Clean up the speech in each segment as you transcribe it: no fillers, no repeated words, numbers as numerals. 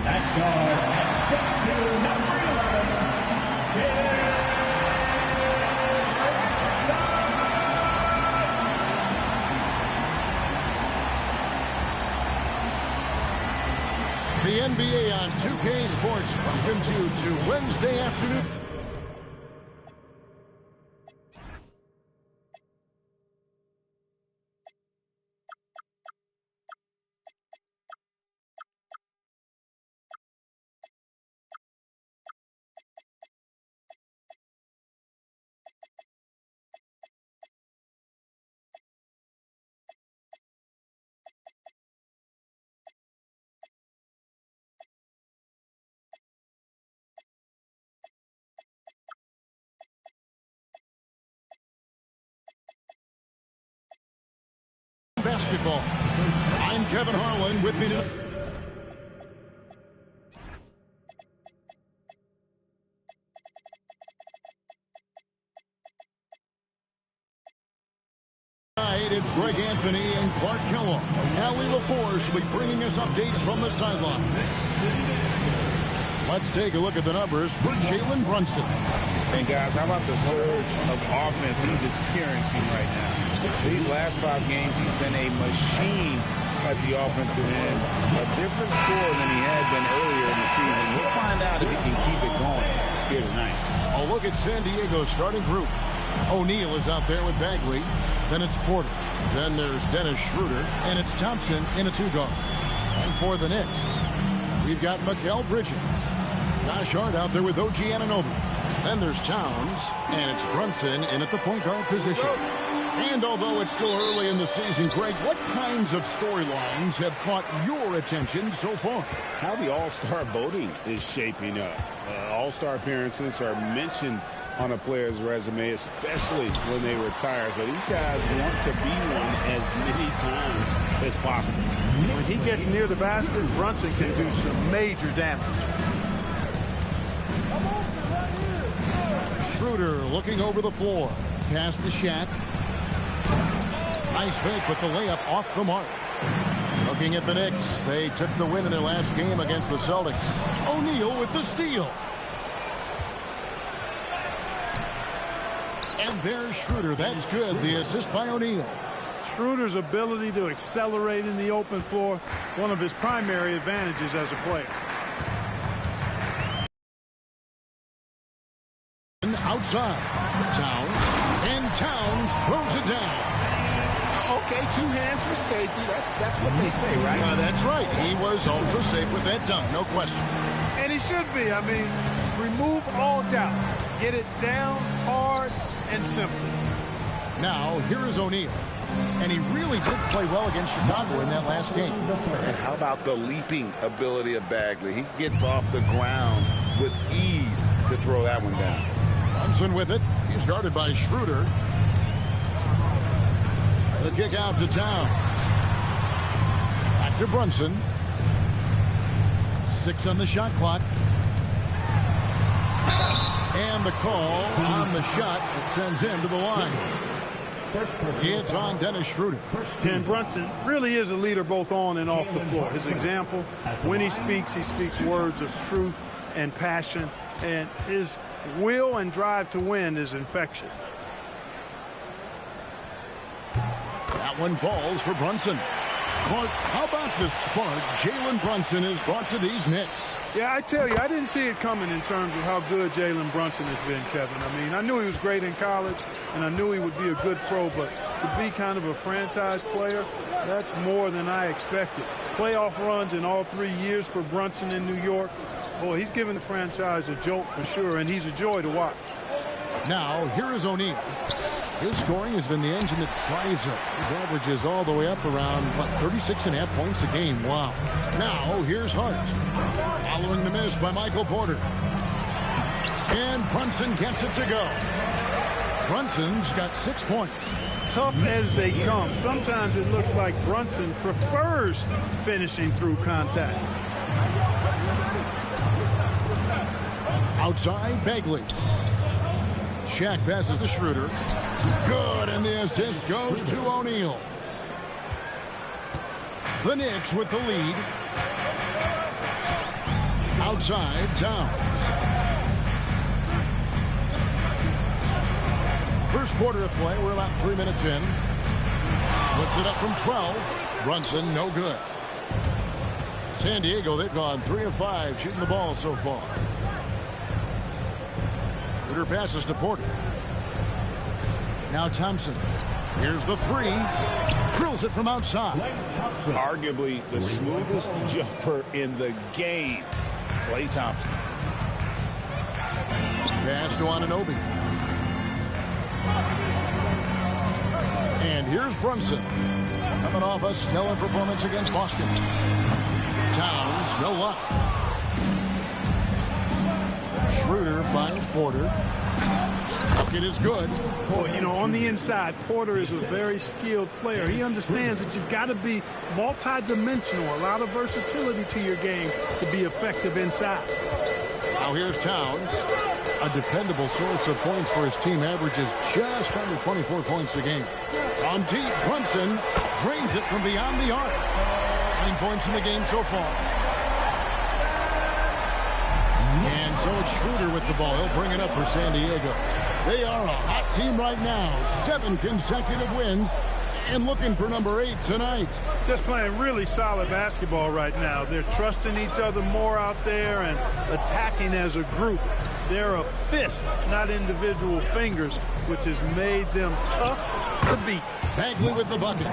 At guard, at 6'2", number 11. The NBA on 2K Sports welcomes you to Wednesday afternoon. Basketball. I'm Kevin Harlan. With me tonight. It's Greg Anthony and Clark Kellogg. Allie LaForce will be bringing us updates from the sideline. Let's take a look at the numbers for Jalen Brunson. And guys, how about the surge of offense he's experiencing right now? These last 5 games, he's been a machine at the offensive end. A different score than he had been earlier in the season. We'll find out if he can keep it going here tonight. A look at San Diego's starting group. O'Neal is out there with Bagley. Then it's Porter. Then there's Dennis Schroeder. And it's Thompson in a 2-guard. And for the Knicks, we've got Mikal Bridges. Josh Hart out there with OG Anunoby. Then there's Towns. And it's Brunson in at the point guard position. And although it's still early in the season, Greg, what kinds of storylines have caught your attention so far? How the All-Star voting is shaping up. All-Star appearances are mentioned on a player's resume, especially when they retire. So these guys want to be one as many times as possible. When he gets near the basket, Brunson can do some major damage. Schroeder looking over the floor. Pass to Shaq. Nice fake, but the layup off the mark. Looking at the Knicks, they took the win in their last game against the Celtics. O'Neal with the steal. And there's Schroeder. That's good. The assist by O'Neal. Schroeder's ability to accelerate in the open floor, one of his primary advantages as a player. Outside. Towns. And Towns throws it down. Okay, 2 hands for safety. That's what they say, right? That's right. He was ultra safe with that dunk, no question. And he should be. I mean, remove all doubt. Get it down hard and simple. Now, here is O'Neal. And he really did play well against Chicago in that last game. And how about the leaping ability of Bagley? He gets off the ground with ease to throw that one down. Brunson with it. He's guarded by Schroeder. The kick out to Towns. Back to Brunson. 6 on the shot clock. And the call on the shot that sends him to the line. It's on Dennis Schroeder. And Brunson really is a leader both on and off the floor. His example, when he speaks words of truth and passion. And his will and drive to win is infectious. That one falls for Brunson. Clark, how about the spark Jalen Brunson has brought to these Knicks? Yeah, I tell you, I didn't see it coming in terms of how good Jalen Brunson has been, Kevin. I mean, I knew he was great in college, and I knew he would be a good pro, but to be kind of a franchise player, that's more than I expected. Playoff runs in all 3 years for Brunson in New York. Boy, he's given the franchise a jolt for sure, and he's a joy to watch. Now, here is O'Neal. His scoring has been the engine that drives him. His average is all the way up around, 36.5 points a game. Wow. Now, here's Hart. Following the miss by Michael Porter. And Brunson gets it to go. Brunson's got 6 points. Tough as they come. Sometimes it looks like Brunson prefers finishing through contact. Outside, Bagley. Shaq passes to Schroeder. Good, and the assist goes to O'Neal. The Knicks with the lead. outside, Towns. First quarter of play, we're about 3 minutes in. Puts it up from 12. Brunson, no good. San Diego, they've gone 3 of 5 shooting the ball so far. Shooter passes to Porter. Now Thompson. Here's the three. Drills it from outside. Arguably the smoothest jumper in the game. Klay Thompson. Pass to Anunoby. And here's Brunson. Coming off a stellar performance against Boston. Towns, no luck. Schroeder finds Porter. Bucket is good. Boy, you know, on the inside, Porter is a very skilled player. He understands that you've got to be multi-dimensional, a lot of versatility to your game to be effective inside. Now here's Towns. A dependable source of points for his team, averages just under 24 points a game. On deep, Brunson drains it from beyond the arc. 9 points in the game so far. And so it's Schroeder with the ball. He'll bring it up for San Diego. They are a hot team right now. 7 consecutive wins and looking for number 8 tonight. Just playing really solid basketball right now. They're trusting each other more out there and attacking as a group. They're a fist, not individual fingers, which has made them tough to beat. Bagley with the bucket.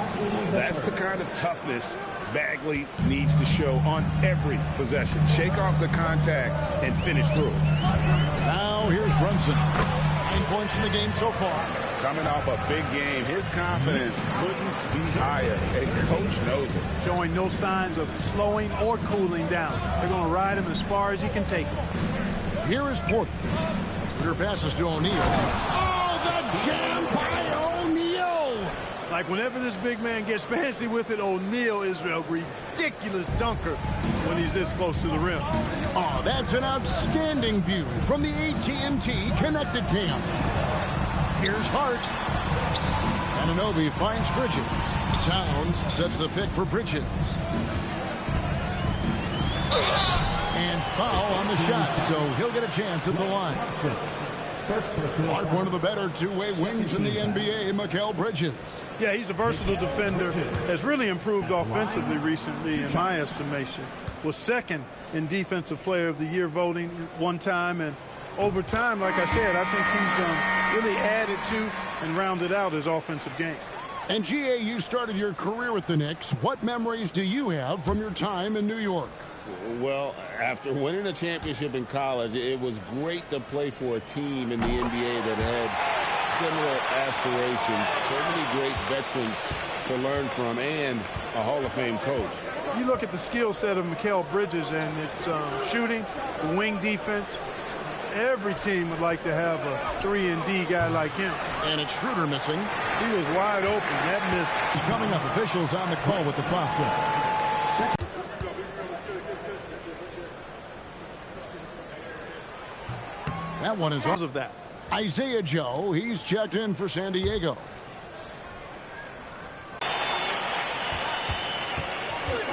That's the kind of toughness Bagley needs to show on every possession. Shake off the contact and finish through. Now here's Brunson. 9 points in the game so far. Coming off a big game, his confidence couldn't be higher, and coach knows it. Showing no signs of slowing or cooling down. They're going to ride him as far as he can take him. Here is Porter. Shooter passes to O'Neal. Oh, the jam by O'Neal! Like whenever this big man gets fancy with it, O'Neal is a ridiculous dunker when he's this close to the rim. Oh, that's an outstanding view from the AT&T Connected Cam. Here's Hart. Anunoby finds Bridges. Towns sets the pick for Bridges. And foul on the shot, so he'll get a chance at the line. Clark, one of the better two-way wings in the NBA, Mikal Bridges. Yeah, he's a versatile defender. Has really improved offensively recently, in my estimation. Was second in Defensive Player of the Year voting one time, and over time, like I said, I think he's really added to and rounded out his offensive game. And GA, you started your career with the Knicks. What memories do you have from your time in New York? Well, after winning a championship in college, it was great to play for a team in the NBA that had similar aspirations. So many great veterans to learn from, and a Hall of Fame coach. You look at the skill set of Mikal Bridges, and it's shooting, the wing defense. Every team would like to have a 3-and-D guy like him. And it's Schroeder missing. He was wide open. That miss. Coming up, officials on the call with the foul. That one is because of that. Isaiah Joe, he's checked in for San Diego.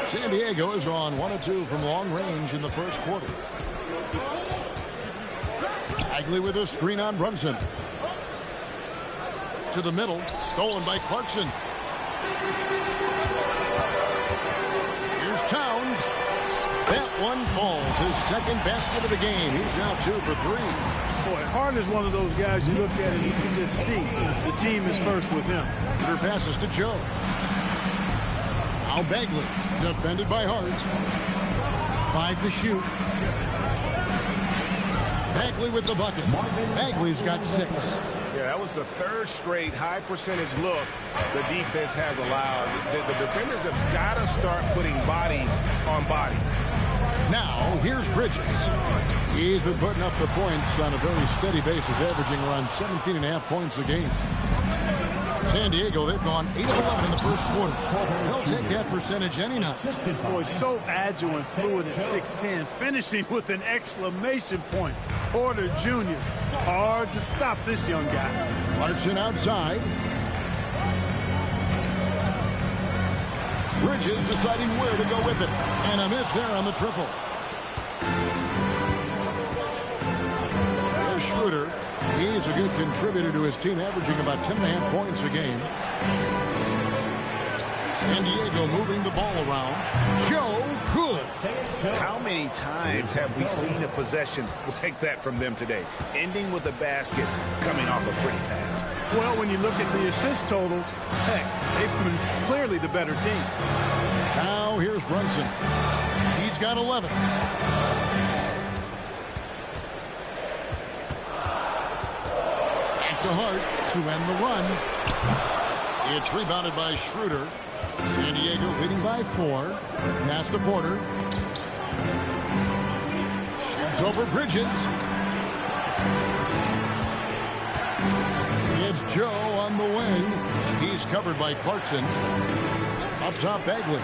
San Diego is on 1 of 2 from long range in the first quarter. Bagley with a screen on Brunson. To the middle, stolen by Clarkson. Here's Towns. That one falls, his second basket of the game. He's now 2 for 3. Boy, Hart is one of those guys you look at and you can just see the team is first with him. Shooter passes to Joe. Now Bagley, defended by Hart. 5 to shoot. Bagley with the bucket. Bagley's got 6. Yeah, that was the third straight high percentage look the defense has allowed. The defenders have got to start putting bodies on bodies. Now, here's Bridges. He's been putting up the points on a very steady basis, averaging around 17.5 points a game. San Diego, they've gone 8 of 11 in the first quarter. They'll take that percentage any night. Boy, so agile and fluid at 6'10", finishing with an exclamation point. Porter Jr. Hard to stop this young guy. Clarkson outside. Bridges deciding where to go with it. And a miss there on the triple. Schroeder. He's a good contributor to his team, averaging about 10.5 points a game. San Diego moving the ball around. Joe Good. How many times have we seen a possession like that from them today? Ending with a basket, coming off a pretty pass. Well, when you look at the assist totals, heck, they've been clearly the better team. Now here's Brunson. He's got 11. Back to Hart to end the run. It's rebounded by Schroeder. San Diego leading by 4. Pass to Porter. Shoots over Bridges. It's Joe on the wing. He's covered by Clarkson. Up top, Bagley.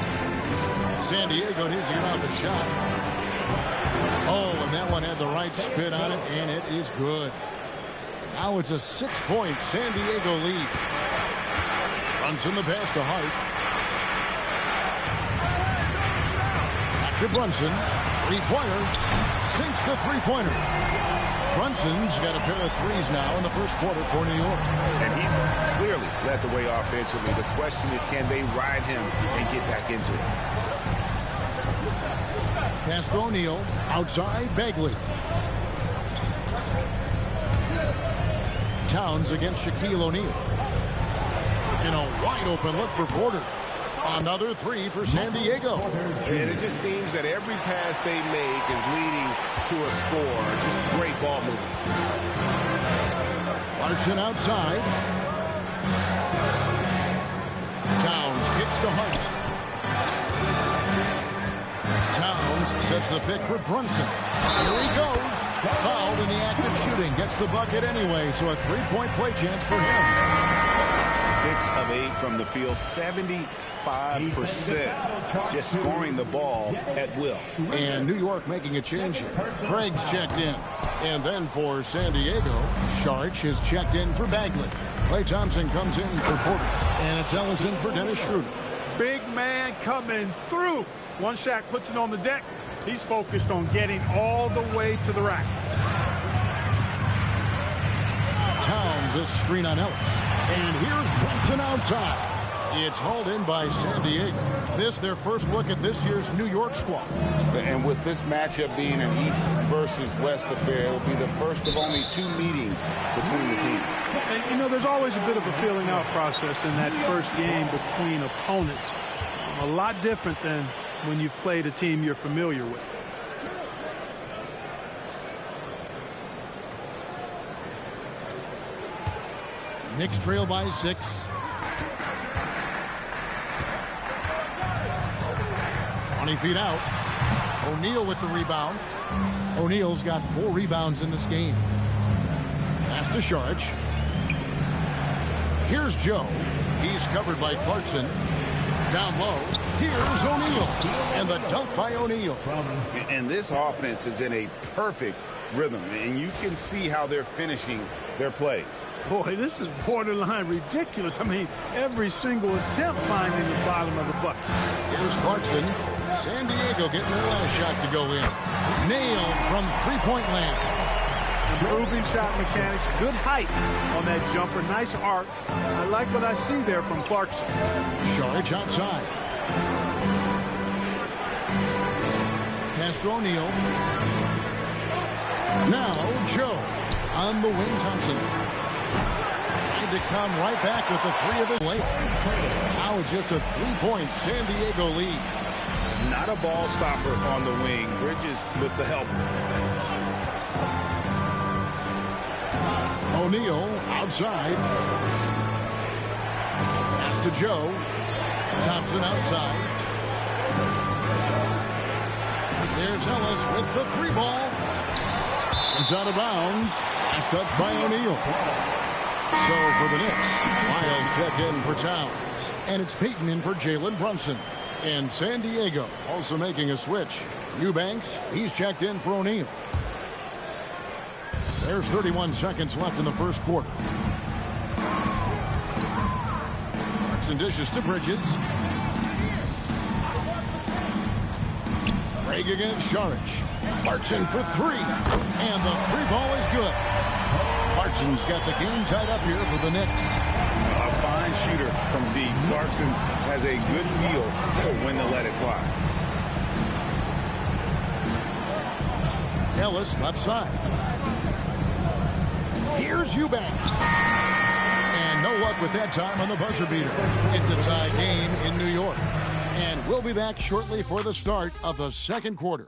San Diego needs to get off the shot. Oh, and that one had the right spin on it, and it is good. Now it's a 6-point San Diego lead. Brunson the pass to Hart. Back to Brunson. Three-pointer. Sinks the three-pointer. Brunson's got a pair of threes now in the first quarter for New York. And he's clearly led the way offensively. The question is, can they ride him and get back into it? Pass to O'Neal. Outside, Bagley. Towns against Shaquille O'Neal. And a wide-open look for Porter. Another three for San Diego. And it just seems that every pass they make is leading to a score. Just great ball movement. Clarkson outside. Towns kicks to Hart. Towns sets the pick for Brunson. Here he goes. Fouled in the act of shooting. Gets the bucket anyway, so a three-point play chance for him. 6 of 8 from the field, 75%. Just scoring the ball at will. And New York making a change here. Craig's checked in. And then for San Diego, Sharch has checked in for Bagley. Klay Thompson comes in for Porter. And it's Ellison for Dennis Schroeder. Big man coming through. Once Shaq puts it on the deck, he's focused on getting all the way to the rack. Towns a screen on Ellis. And here's Brunson outside. It's hauled in by San Diego. This their first look at this year's New York squad. And with this matchup being an East versus West affair, it will be the first of only 2 meetings between the teams. And, you know, there's always a bit of a feeling out process in that first game between opponents. A lot different than when you've played a team you're familiar with. Knicks trail by 6. 20 feet out. O'Neal with the rebound. O'Neal's got 4 rebounds in this game. Pass to Sharch. Here's Joe. He's covered by Clarkson. Down low. Here's O'Neal. And the dunk by O'Neal. And this offense is in a perfect rhythm. And you can see how they're finishing their plays. Boy, this is borderline ridiculous. I mean, every single attempt finding the bottom of the bucket. Here's Clarkson. San Diego getting their last shot to go in. Nailed from three-point land. Improving shot mechanics. Good height on that jumper. Nice arc. I like what I see there from Clarkson. Sharch outside. Pass to O'Neal. Now Joe on the wing. Thompson trying to come right back with the 3 of it late. Now it's just a 3-point San Diego lead. Not a ball stopper on the wing. Bridges with the help. O'Neal outside. Pass to Joe. Thompson outside. There's Ellis with the 3 ball. It's out of bounds. Last touch by O'Neal. So for the Knicks, Miles check in for Towns. And it's Peyton in for Jalen Brunson. And San Diego also making a switch. Eubanks, he's checked in for O'Neal. There's 31 seconds left in the first quarter. Clarkson dishes to Bridges. Craig against Sharich. Clarkson for three. And the three ball is good. Clarkson's got the game tied up here for the Knicks. A fine shooter from deep. Clarkson has a good feel for when to let it fly. Ellis left side. Here's Eubanks. And no luck with that time on the buzzer beater. It's a tie game in New York. And we'll be back shortly for the start of the second quarter.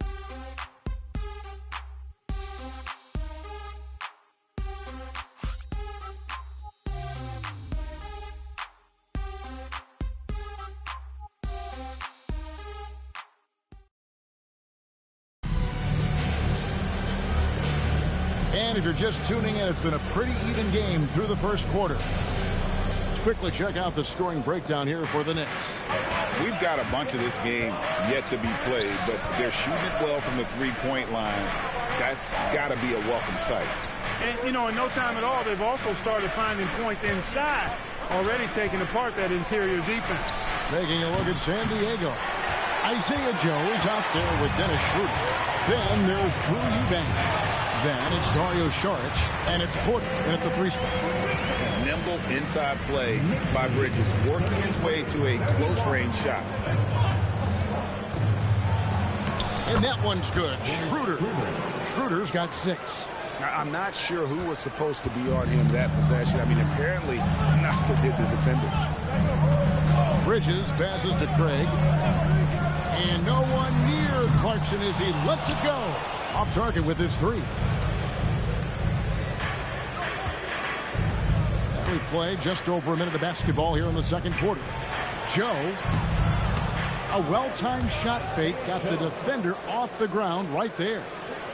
And if you're just tuning in, it's been a pretty even game through the first quarter. Let's quickly check out the scoring breakdown here for the Knicks. We've got a bunch of this game yet to be played, but they're shooting it well from the three-point line. That's got to be a welcome sight. And, you know, in no time at all, they've also started finding points inside, already taking apart that interior defense. Taking a look at San Diego. Isaiah Joe is out there with Dennis Schroeder. Then there's Drew Eubanks. Then it's Dario Saric, and it's Porter in at the three spot. Nimble inside play by Bridges, working his way to a close-range shot. And that one's good. Schroeder. Schroeder's got 6. Now, I'm not sure who was supposed to be on him that possession. I mean, apparently, neither did the defenders. Bridges passes to Craig. And no one near Clarkson as he lets it go. Off target with his 3. And we play just over a minute of basketball here in the second quarter. Joe, a well-timed shot fake, got the defender off the ground right there.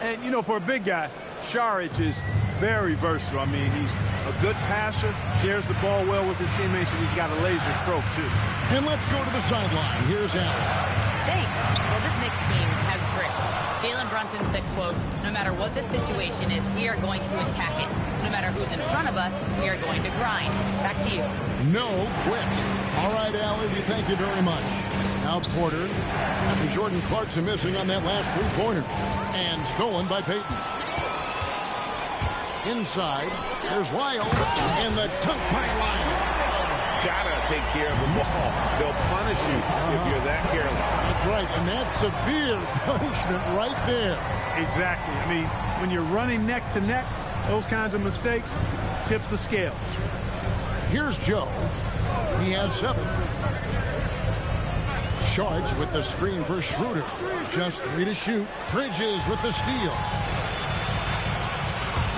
And, you know, for a big guy, Saric is very versatile. I mean, he's a good passer, shares the ball well with his teammates, and he's got a laser stroke, too. And let's go to the sideline. Here's Allen. Thanks. Well, this Knicks team has grit. Jalen Brunson said, quote, no matter what the situation is, we are going to attack it. No matter who's in front of us, we are going to grind. Back to you. No quit. All right, Allie, we thank you very much. Now Porter, after Jordan Clarkson missing on that last three-pointer. And stolen by Payton. Inside, there's Lyles, and the dunk by Lyles. Gotta take care of the ball. They'll punish you if you're that careless. That's right, and that's severe punishment right there. Exactly. I mean, when you're running neck to neck, those kinds of mistakes tip the scales. Here's Joe. He has 7. Sharch with the screen for Schroeder. Just 3 to shoot. Bridges with the steal.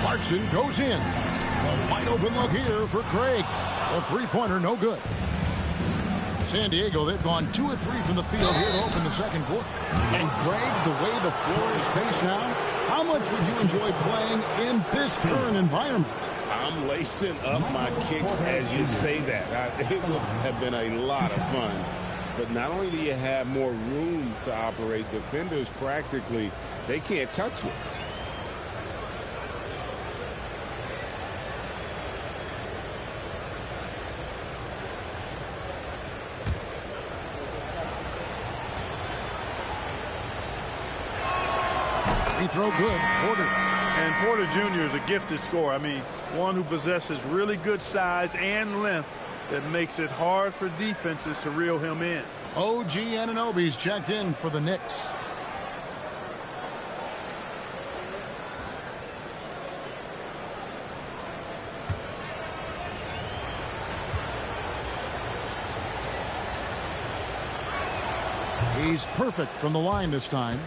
Clarkson goes in. A wide open look here for Craig. A three-pointer, no good. San Diego, they've gone 2 of 3 from the field here to open the second quarter. And Craig, the way the floor is spaced now, how much would you enjoy playing in this current environment? I'm lacing up my kicks as you say that. It would have been a lot of fun. But not only do you have more room to operate, defenders practically, they can't touch it. Free throw good. Porter. And Porter Jr. is a gifted scorer. I mean, one who possesses really good size and length that makes it hard for defenses to reel him in. OG Anunoby's checked in for the Knicks. He's perfect from the line this time.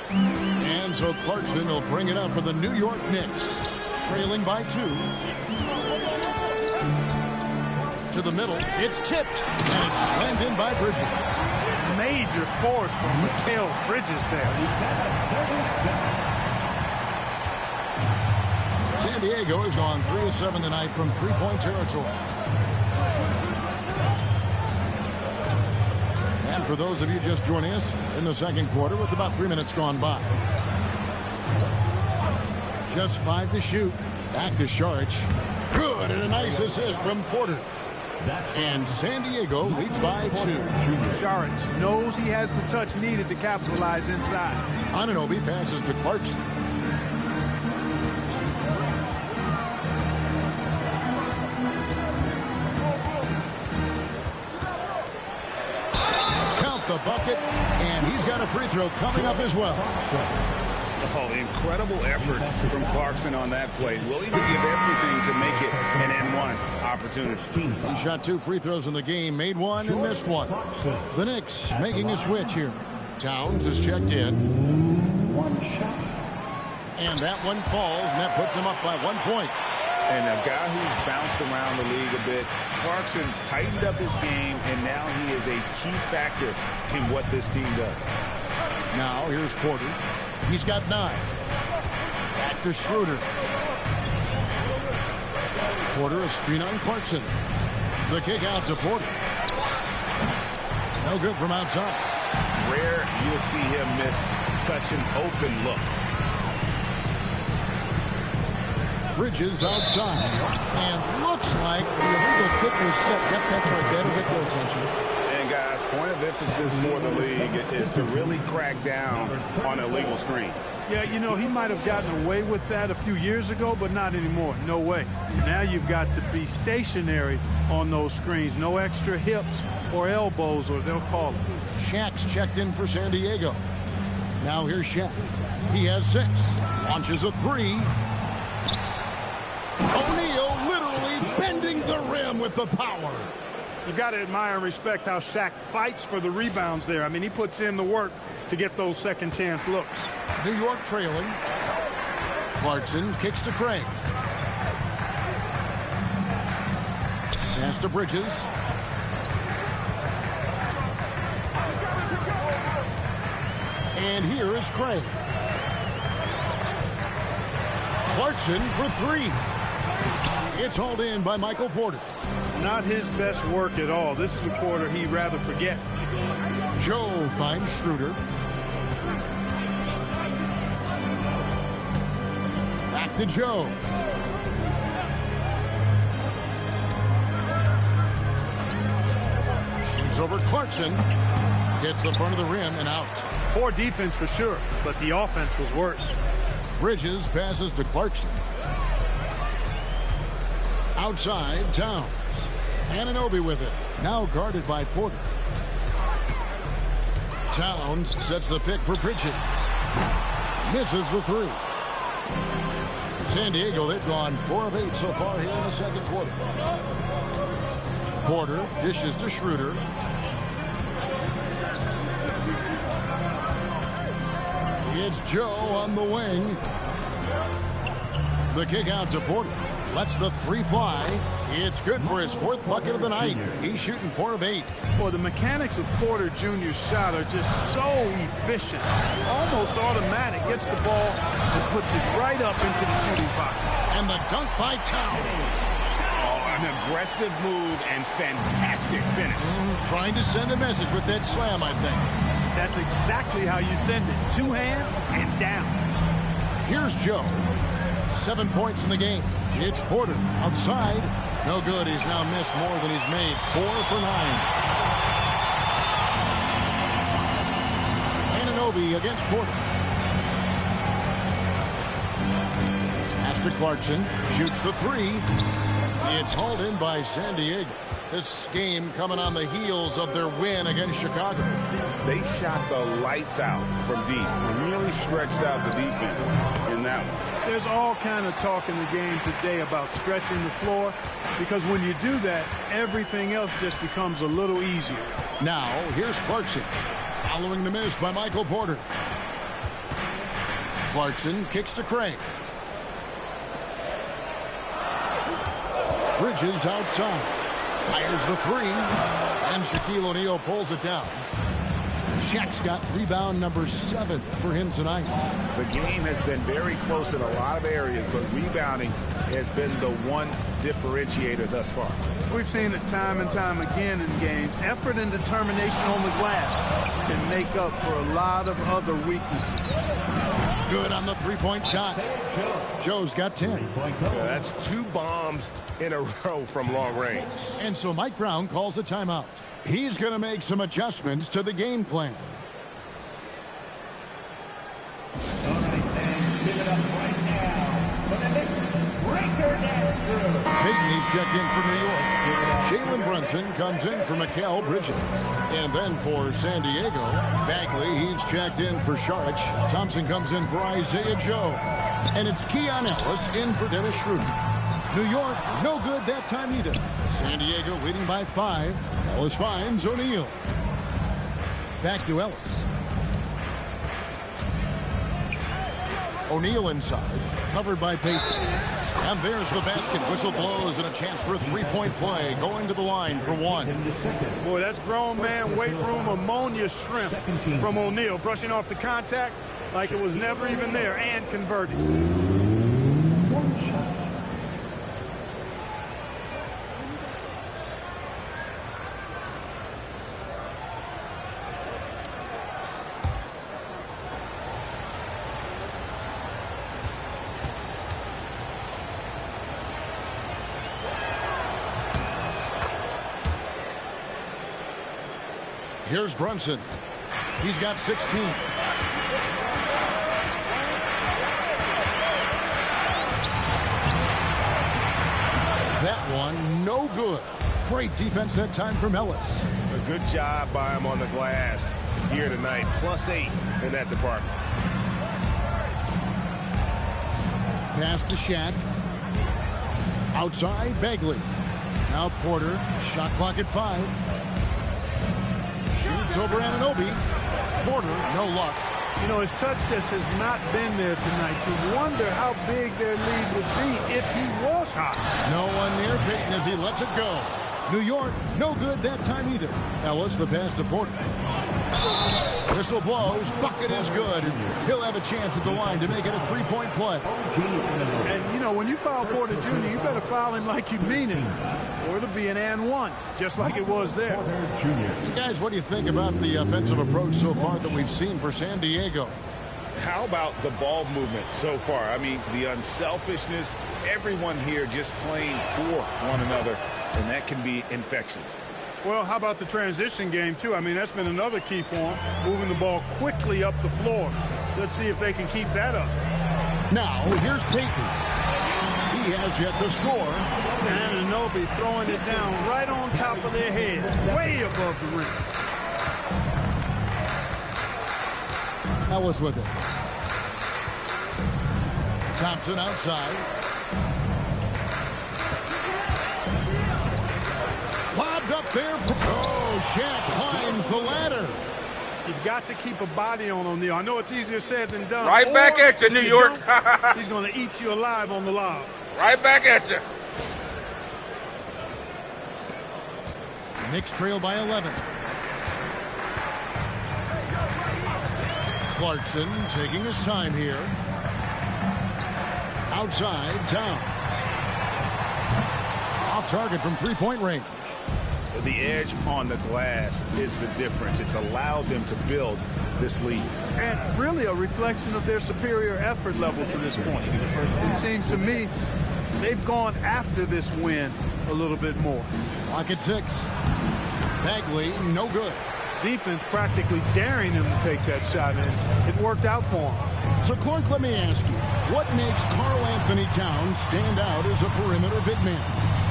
And so Clarkson will bring it up for the New York Knicks. Trailing by 2. To the middle. It's tipped. And it's slammed in by Bridges. Major force from Mikal Bridges there. San Diego is on 3 of 7 tonight from three-point territory. And for those of you just joining us in the second quarter with about 3 minutes gone by. Just 5 to shoot. Back to Saric. Good, and a nice assist from Porter. And San Diego leads by 2. Saric knows he has the touch needed to capitalize inside. Anunoby passes to Clarkson. Count the bucket, and he's got a free throw coming up as well. Oh, incredible effort from Clarkson on that play. Willing to give everything to make it an N1 opportunity. He shot 2 free throws in the game, made 1 and missed 1. The Knicks making a switch here. Towns is checked in. And that one falls, and that puts him up by 1 point. And a guy who's bounced around the league a bit, Clarkson tightened up his game, and now he is a key factor in what this team does. Now here's Porter. He's got 9. Back to Schroeder. Porter a screen on Clarkson. The kick out to Porter. No good from outside. Rare you'll see him miss such an open look. Bridges outside. And looks like the illegal kick was set. Yep, that's right. That'll get their attention. And guys, point of emphasis for the league is to really crack down on illegal screens. Yeah, you know, he might have gotten away with that a few years ago, but not anymore. No way. Now you've got to be stationary on those screens. No extra hips or elbows, or they'll call it. Shaq's checked in for San Diego. Now here's Shaq. He has 6. Launches a 3. O'Neal literally bending the rim with the power. You've got to admire and respect how Shaq fights for the rebounds there. I mean, he puts in the work to get those second chance looks. New York trailing. Clarkson kicks to Craig. Pass to Bridges. And here is Craig. Clarkson for 3. It's hauled in by Michael Porter. Not his best work at all. This is a quarter he'd rather forget. Joe finds Schroeder. Back to Joe. Shoots over Clarkson. Hits the front of the rim and out. Poor defense for sure, but the offense was worse. Bridges passes to Clarkson. Outside, Towns. Anunoby with it. Now guarded by Porter. Towns sets the pick for Bridges. Misses the 3. San Diego, they've gone 4 of 8 so far here in the second quarter. Porter dishes to Schroeder. It's Joe on the wing. The kick out to Porter. Lets the 3 fly. It's good for his 4th bucket of the night. He's shooting 4 of 8. Boy, the mechanics of Porter Jr.'s shot are just so efficient. Almost automatic. Gets the ball and puts it right up into the shooting pocket. And the dunk by Towns. Oh, an aggressive move and fantastic finish. Trying to send a message with that slam, I think. That's exactly how you send it. 2 hands and down. Here's Joe. 7 points in the game. It's Porter outside. No good. He's now missed more than he's made. 4 for 9. Anunoby against Porter. Pass to Clarkson. Shoots the 3. It's hauled in by San Diego. This game coming on the heels of their win against Chicago. They shot the lights out from deep. Really stretched out the defense in that one. There's all kind of talk in the game today about stretching the floor, because when you do that, everything else just becomes a little easier. Now, here's Clarkson, following the miss by Michael Porter. Clarkson kicks to Craig. Bridges outside. Fires the 3. And Shaquille O'Neal pulls it down. Shaq's got rebound number 7 for him tonight. The game has been very close in a lot of areas, but rebounding has been the one differentiator thus far. We've seen it time and time again in games. Effort and determination on the glass can make up for a lot of other weaknesses. Good on the three-point shot. Joe's got 10. Yeah, that's 2 bombs in a row from long range. And so Mike Brown calls a timeout. He's going to make some adjustments to the game plan. All right, then, give it up right now for the Knicks breaker dance crew. Peyton, he's checked in for New York. Jalen Brunson comes in for Mikal Bridges. And then for San Diego, Bagley, he's checked in for Sharich. Thompson comes in for Isaiah Joe. And it's Keon Ellis in for Dennis Schroeder. New York, no good that time either. San Diego leading by 5. Ellis finds O'Neal. Back to Ellis. O'Neal inside, covered by Peyton. And there's the basket. Whistle blows and a chance for a three-point play. Going to the line for 1. Boy, that's grown man weight room ammonia shrimp from O'Neal. Brushing off the contact like it was never even there and converting. Here's Brunson. He's got 16. That one, no good. Great defense that time from Ellis. A good job by him on the glass here tonight. +8 in that department. Pass to Shaq. Outside, Bagley. Now Porter. Shot clock at 5. Shoots over Anunoby. Porter, no luck. You know, his touch just has not been there tonight. You wonder how big their lead would be if he was hot. No one near Peyton as he lets it go. New York, no good that time either. Ellis, the pass to Porter. Whistle blows. Bucket is good. He'll have a chance at the line to make it a three-point play. And, you know, when you foul Porter Jr., you better foul him like you mean it, or it'll be an and one, just like it was there. You guys, what do you think about the offensive approach so far that we've seen for San Diego? How about the ball movement so far? I mean, the unselfishness, everyone here just playing for one another, and that can be infectious. Well, how about the transition game, too? I mean, that's been another key for them, moving the ball quickly up the floor. Let's see if they can keep that up. Now, here's Peyton. He has yet to score. And Anunoby throwing it down right on top of their heads, way above the rim. Ellis with it. Thompson outside. Lobbed up there. Oh, Shaq climbs the ladder. You've got to keep a body on O'Neal. I know it's easier said than done. Right back at you, New York. He's going to eat you alive on the lob. Right back at you. Knicks trail by 11. Clarkson taking his time here. Outside, Towns. Off target from three-point range. The edge on the glass is the difference. It's allowed them to build this lead. And really a reflection of their superior effort level to this point. It seems to me they've gone after this win a little bit more. Clock at 6. Bagley, no good. Defense practically daring him to take that shot, and it worked out for him. So, Clark, let me ask you, what makes Karl Anthony Towns stand out as a perimeter big man?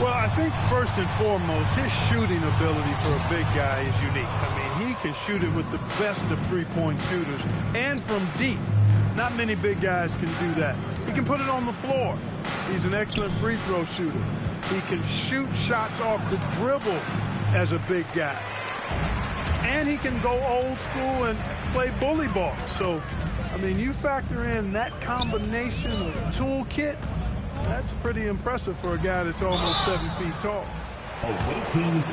Well, I think first and foremost, his shooting ability for a big guy is unique. I mean, he can shoot it with the best of three-point shooters and from deep. Not many big guys can do that. He can put it on the floor. He's an excellent free throw shooter. He can shoot shots off the dribble as a big guy. And he can go old school and play bully ball. So, I mean, you factor in that combination of toolkit, that's pretty impressive for a guy that's almost 7 feet tall.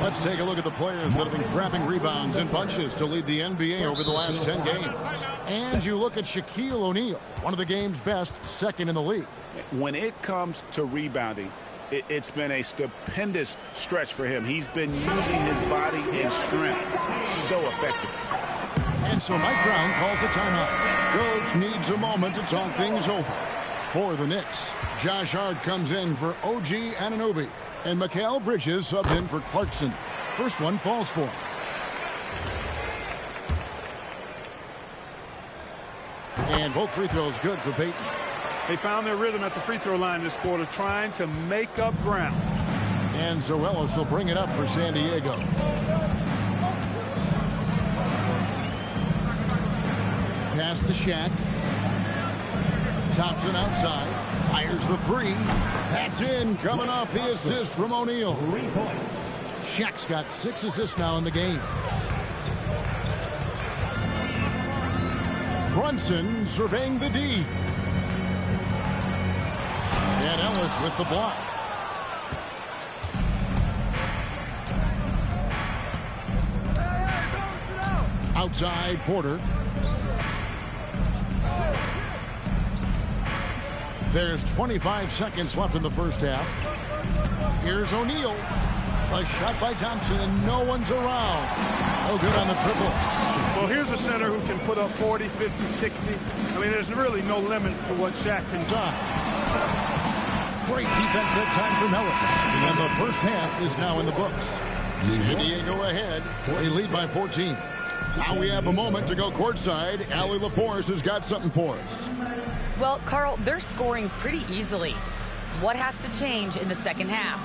Let's take a look at the players that have been grabbing rebounds in bunches to lead the NBA over the last 10 games. And you look at Shaquille O'Neal, one of the game's best, second in the league. When it comes to rebounding, it's been a stupendous stretch for him. He's been using his body and strength so effectively. And so Mike Brown calls a timeout. Coach needs a moment to talk things over. For the Knicks, Josh Hart comes in for OG Anunoby. And Mikal Bridges subbed in for Clarkson. First one falls for him. And both free throws good for Payton. They found their rhythm at the free throw line this quarter, trying to make up ground. And Zoelis will bring it up for San Diego. Pass to Shaq. Thompson outside. Fires the three. That's in. Coming off the assist from O'Neal. 3 points. Shaq's got 6 assists now in the game. Brunson surveying the D. And Ellis with the block. Outside Porter. There's 25 seconds left in the first half. Here's O'Neal. A shot by Thompson, and no one's around. No good on the triple. Well, here's a center who can put up 40, 50, 60. I mean, there's really no limit to what Shaq can do. Great defense that time from Ellis. And the first half is now in the books. San Diego ahead. They lead by 14. Now we have a moment to go courtside. Allie LaForce has got something for us. Well, Karl, they're scoring pretty easily. What has to change in the second half?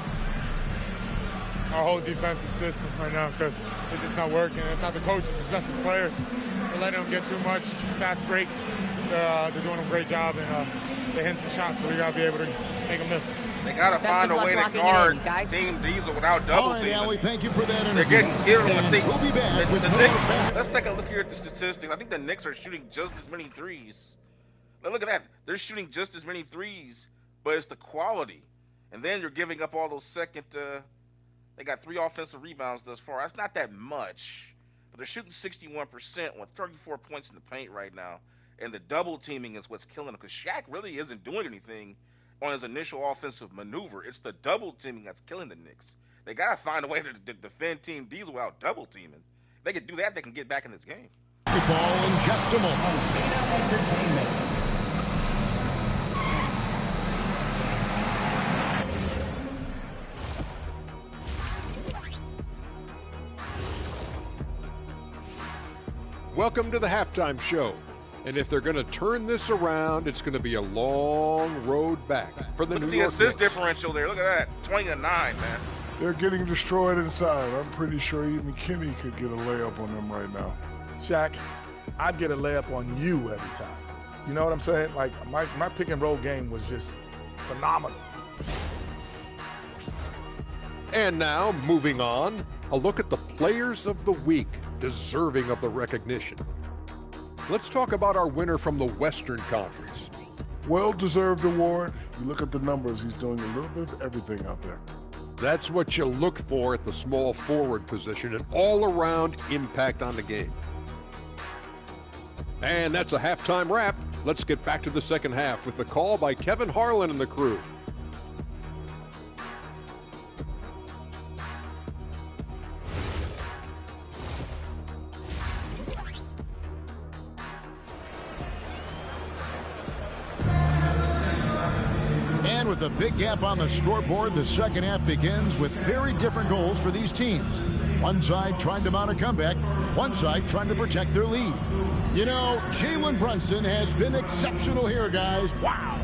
Our whole defensive system right now, because it's just not working. It's not the coaches, it's just the players. We're letting them get too much, fast break. They're doing a great job, and they're hitting some shots, so we got to be able to make them miss. They got to find a way to guard Team Diesel without double teaming. All right, Allie, thank you for that interview. They're getting killed on the We'll be back with the more Knicks. Let's take a look here at the statistics. I think the Knicks are shooting just as many threes. Now look at that. They're shooting just as many threes, but it's the quality. And then you're giving up all those second they got 3 offensive rebounds thus far. That's not that much. But they're shooting 61% with 34 points in the paint right now. And the double teaming is what's killing them, because Shaq really isn't doing anything on his initial offensive maneuver. It's the double teaming that's killing the Knicks. They got to find a way to defend Team Diesel without double teaming. If they can do that, they can get back in this game. Ball in just a moment. Entertainment. Welcome to the halftime show. And if they're going to turn this around, it's going to be a long road back for the New York Knicks. Look at the assist differential there. Look at that. 20-9, man. They're getting destroyed inside. I'm pretty sure even Kenny could get a layup on them right now. Shaq, I'd get a layup on you every time. You know what I'm saying? Like, my pick and roll game was just phenomenal. And now, moving on, a look at the players of the week deserving of the recognition. Let's talk about our winner from the Western Conference. Well-deserved award. You look at the numbers, he's doing a little bit of everything out there. That's what you look for at the small forward position, an all-around impact on the game. And that's a halftime wrap. Let's get back to the second half with the call by Kevin Harlan and the crew. And with a big gap on the scoreboard, the second half begins with very different goals for these teams. One side trying to mount a comeback, one side trying to protect their lead. You know, Jalen Brunson has been exceptional here, guys. Wow.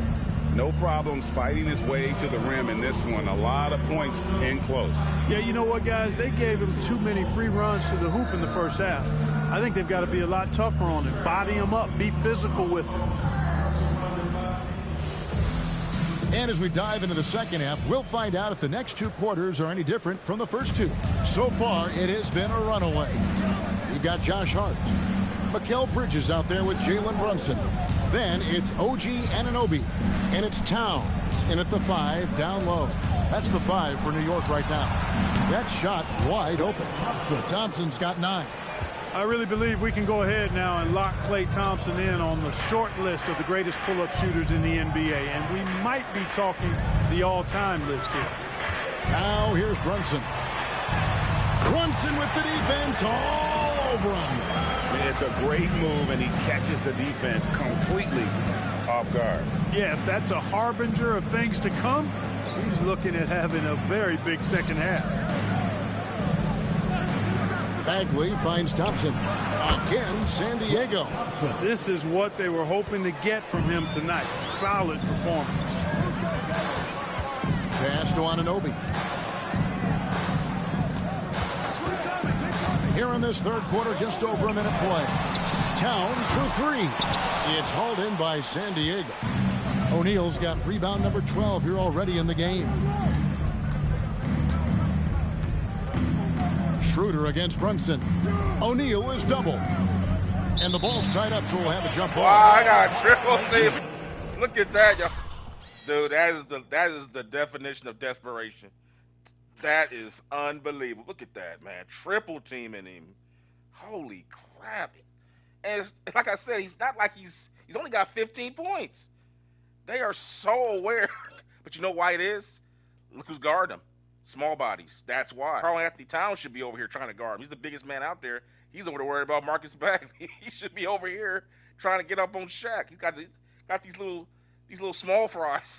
No problems fighting his way to the rim in this one. A lot of points in close. Yeah, you know what, guys? They gave him too many free runs to the hoop in the first half. I think they've got to be a lot tougher on him. Body him up. Be physical with him. And as we dive into the second half, we'll find out if the next 2 quarters are any different from the first 2. So far, it has been a runaway. We've got Josh Hart. Mikal Bridges out there with Jalen Brunson. Then it's OG Anunoby. And it's Towns in at the 5 down low. That's the 5 for New York right now. That shot wide open. Thompson's got 9. I really believe we can go ahead now and lock Klay Thompson in on the short list of the greatest pull-up shooters in the NBA. And we might be talking the all-time list here. Now here's Brunson. Brunson with the defense all over him. It's a great move, and he catches the defense completely off guard. Yeah, if that's a harbinger of things to come, he's looking at having a very big second half. Bagley finds Thompson. Again, San Diego. This is what they were hoping to get from him tonight. Solid performance. Pass to Anunoby. Here in this third quarter, just over a minute play. Towns for three. It's hauled in by San Diego. O'Neal's got rebound number 12 here already in the game. Schroeder against Brunson. O'Neal is double. And the ball's tied up, so we'll have a jump ball. Wow, I got a triple team. Look at that, y'all. Dude, that is the definition of desperation. That is unbelievable. Look at that, man. Triple teaming him. Holy crap. And it's, like I said, he's not like he's only got 15 points. They are so aware. But you know why it is? Look who's guarding him. Small bodies. That's why. Karl Anthony Towns should be over here trying to guard him. He's the biggest man out there. He's over there worried about Marcus Bagley. He should be over here trying to get up on Shaq. He's got these little small fries.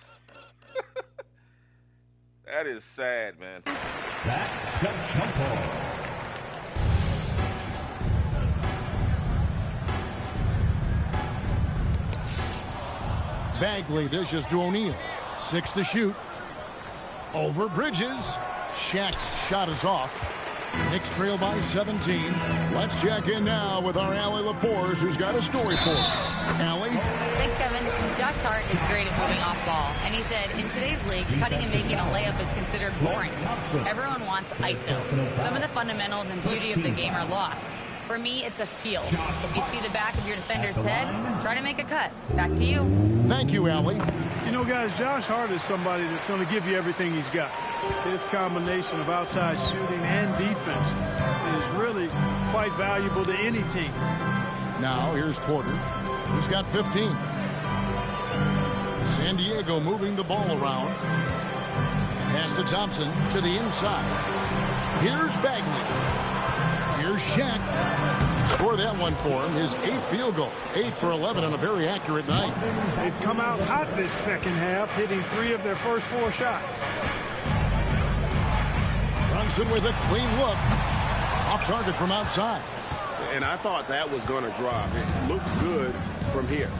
That is sad, man. That's the jump ball. Bagley dishes to O'Neal. 6 to shoot. Over Bridges. Shaq's shot is off. Knicks trail by 17. Let's check in now with our Allie LaForce, who's got a story for us. Allie? Thanks, Kevin. Josh Hart is great at moving off ball. And he said, in today's league, cutting and making a layup is considered boring. Everyone wants ISO. Some of the fundamentals and beauty of the game are lost. For me, it's a feel. If you see the back of your defender's head, try to make a cut. Back to you. Thank you, Allie. You know, guys, Josh Hart is somebody that's going to give you everything he's got. His combination of outside shooting and defense is really quite valuable to any team. Now, here's Porter. He's got 15. San Diego moving the ball around. Pass to Thompson to the inside. Here's Bagley. Here's Shaq. Score that one for him. His 8th field goal. 8 for 11 on a very accurate night. They've come out hot this second half, hitting 3 of their first 4 shots. Brunson with a clean look. Off target from outside. And I thought that was going to drop. It looked good from here.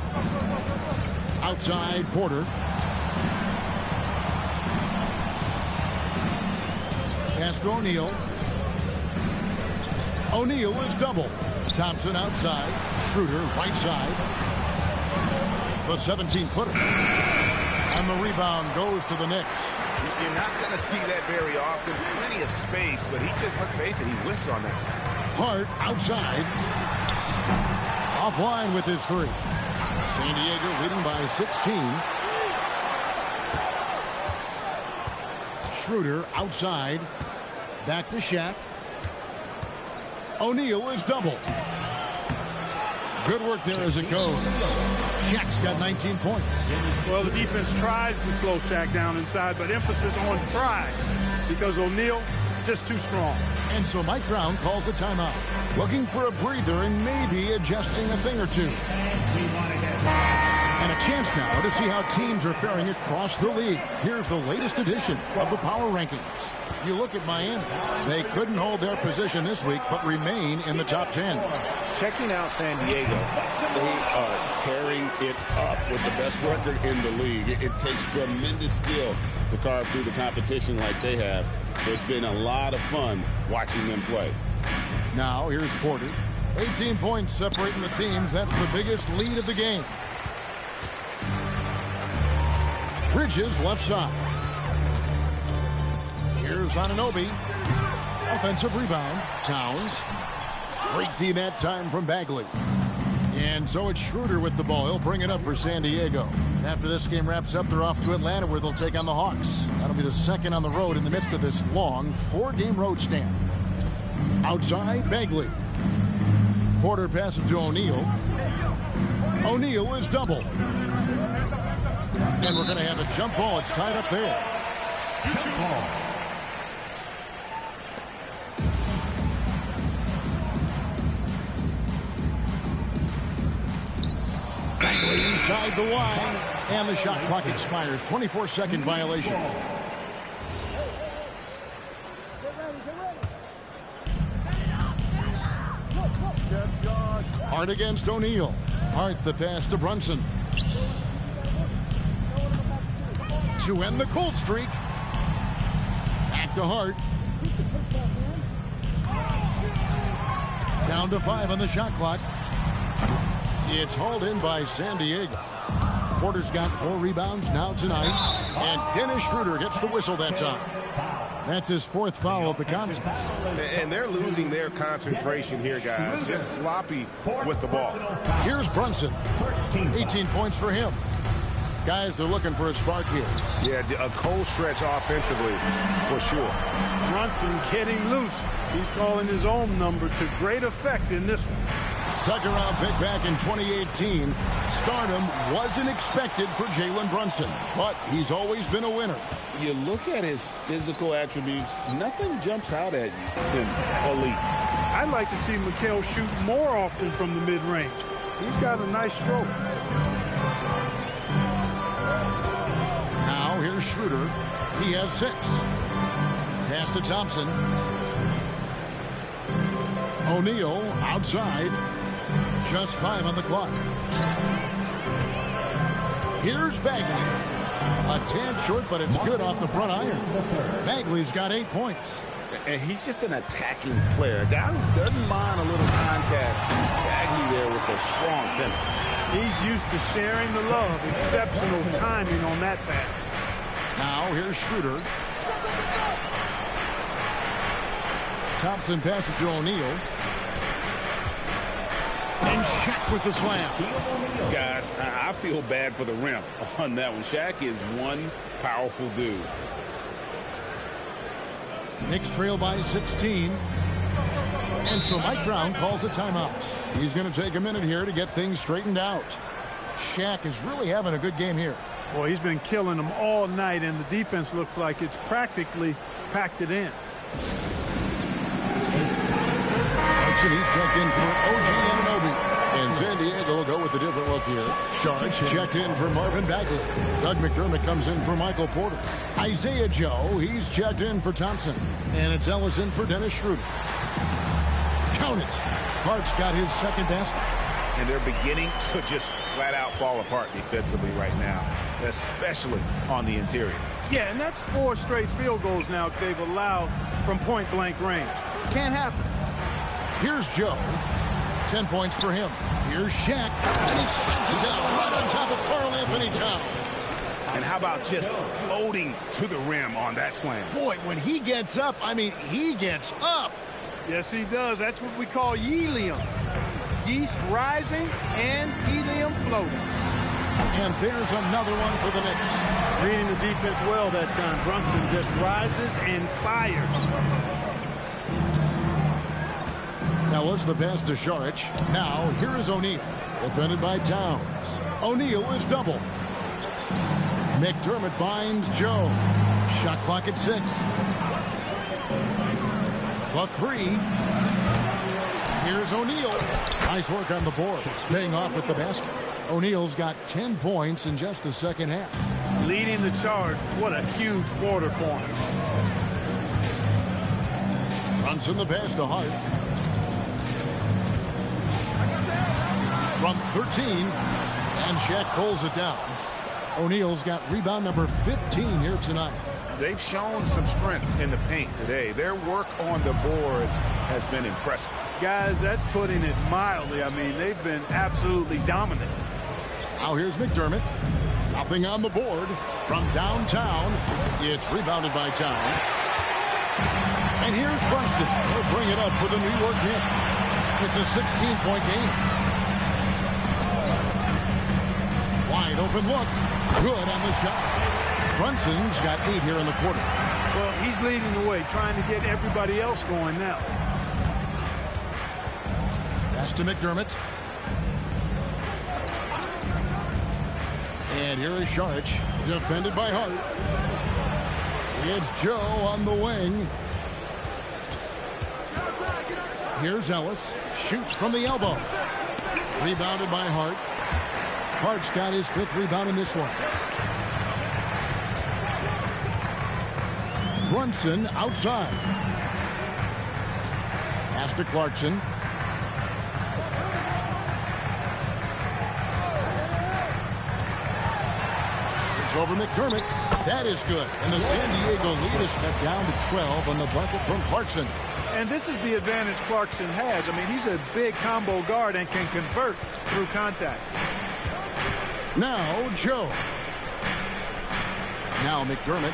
Outside, Porter. Pass to O'Neal. O'Neal is double. Thompson outside. Schroeder right side. The 17-footer. And the rebound goes to the Knicks. You're not going to see that very often. Plenty of space, but he just, let's face it, he whiffs on that. Hart outside. Offline with his 3. San Diego leading by 16. Schroeder outside. Back to Shaq. O'Neal is double. Good work there as it goes. Shaq's got 19 points. Well, the defense tries to slow Shaq down inside, but emphasis on tries because O'Neal just too strong. And so Mike Brown calls a timeout. Looking for a breather and maybe adjusting a thing or two. And a chance now to see how teams are faring across the league. Here's the latest edition of the Power Rankings. You look at Miami. They couldn't hold their position this week, but remain in the top 10. Checking out San Diego, They are tearing it up with the best record in the league. It takes tremendous skill to carve through the competition like they have. So it's been a lot of fun watching them play. Now, here's Porter. 18 points separating the teams. That's the biggest lead of the game. Bridges left side. Here's Anunoby. Offensive rebound. Towns. Great D that time from Bagley. And so it's Schroeder with the ball. He'll bring it up for San Diego. And after this game wraps up, they're off to Atlanta where they'll take on the Hawks. That'll be the second on the road in the midst of this long 4-game road stand. Outside, Bagley. Porter passes to O'Neal. O'Neal is double. And we're going to have a jump ball. It's tied up there. Jump ball. inside the line, and the shot clock expires. 24-second violation. Hart against O'Neal. Hart the pass to Brunson. To end the cold streak. Back to Hart. Down to 5 on the shot clock. It's hauled in by San Diego. Porter's got 4 rebounds now tonight. And Dennis Schroeder gets the whistle that time. That's his 4th foul of the contest. And they're losing their concentration here, guys. Just sloppy with the ball. Here's Brunson. 18 points for him. Guys, they're looking for a spark here. Yeah, a cold stretch offensively, for sure. Brunson getting loose. He's calling his own number to great effect in this one. Second round pick back in 2018. Stardom wasn't expected for Jalen Brunson, but he's always been a winner. You look at his physical attributes, nothing jumps out at you. It's an elite. I'd like to see Mikal shoot more often from the mid-range. He's got a nice stroke. Now here's Schroeder. He has 6. Pass to Thompson. O'Neal outside. Just 5 on the clock. Here's Bagley. A tad short, but it's good off the front iron. Bagley's got 8 points. And he's just an attacking player. A guy who doesn't mind a little contact. Bagley there with a strong finish. He's used to sharing the love. Exceptional timing on that pass. Now here's Schroeder. Thompson passes to O'Neal. And Shaq with the slam. Guys, I feel bad for the rim on that one. Shaq is one powerful dude. Knicks trail by 16. And so Mike Brown calls a timeout. He's going to take a minute here to get things straightened out. Shaq is really having a good game here. Well, he's been killing them all night, and the defense looks like it's practically packed it in. He's checked in for OG Anunoby. And San Diego will go with a different look here. Sharp checked in for Marvin Bagley. Doug McDermott comes in for Michael Porter. Isaiah Joe, he's checked in for Thompson. And it's Ellis in for Dennis Schroeder. Count it. Hart's got his second basket. And they're beginning to just flat out fall apart defensively right now, especially on the interior. Yeah, and that's 4 straight field goals now they've allowed from point-blank range. Can't happen. Here's Joe. 10 points for him. Here's Shaq. And he slams it down right on top of Karl Anthony Towns. And how about just floating to the rim on that slam? Boy, when he gets up, I mean, he gets up. Yes, he does. That's what we call helium. Yeast rising and helium floating. And there's another one for the Knicks. Reading the defense well that time. Brunson just rises and fires. Ellis the pass to Saric. Now here is O'Neal. Defended by Towns. O'Neal is double. McDermott finds Joe. Shot clock at 6. The 3. Here's O'Neal. Nice work on the board. It's paying off with the basket. O'Neal's got 10 points in just the second half. Leading the charge. What a huge quarter for him. Brunson the pass to Hart. From 13, and Shaq pulls it down. O'Neal's got rebound number 15 here tonight. They've shown some strength in the paint today. Their work on the boards has been impressive. Guys, that's putting it mildly. I mean, they've been absolutely dominant. Now here's McDermott. Nothing on the board from downtown. It's rebounded by Towns. And here's Brunson. He'll bring it up for the New York Knicks. It's a 16-point game. Wide open look. Good on the shot. Brunson's got 8 here in the quarter. Well, he's leading the way, trying to get everybody else going now. Pass to McDermott. And here is Saric, defended by Hart. It's Joe on the wing. Here's Ellis. Shoots from the elbow. Rebounded by Hart. Hart's got his 5th rebound in this one. Brunson outside. Pass to Clarkson. It's over McDermott. That is good. And the San Diego lead is cut down to 12 on the bucket from Clarkson. And this is the advantage Clarkson has. I mean, he's a big combo guard and can convert through contact. Now Joe. Now McDermott.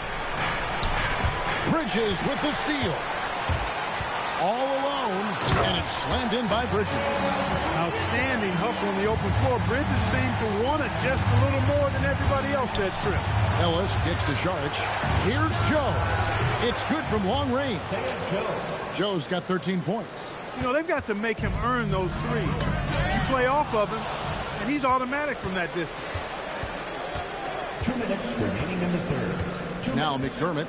Bridges with the steal. All alone, and it's slammed in by Bridges. Outstanding hustle on the open floor. Bridges seemed to want it just a little more than everybody else that trip. Ellis gets to Sharch. Here's Joe. It's good from long range. Joe's got 13 points. You know, they've got to make him earn those threes. You play off of him, and he's automatic from that distance. 2 minutes remaining in the third. Now McDermott.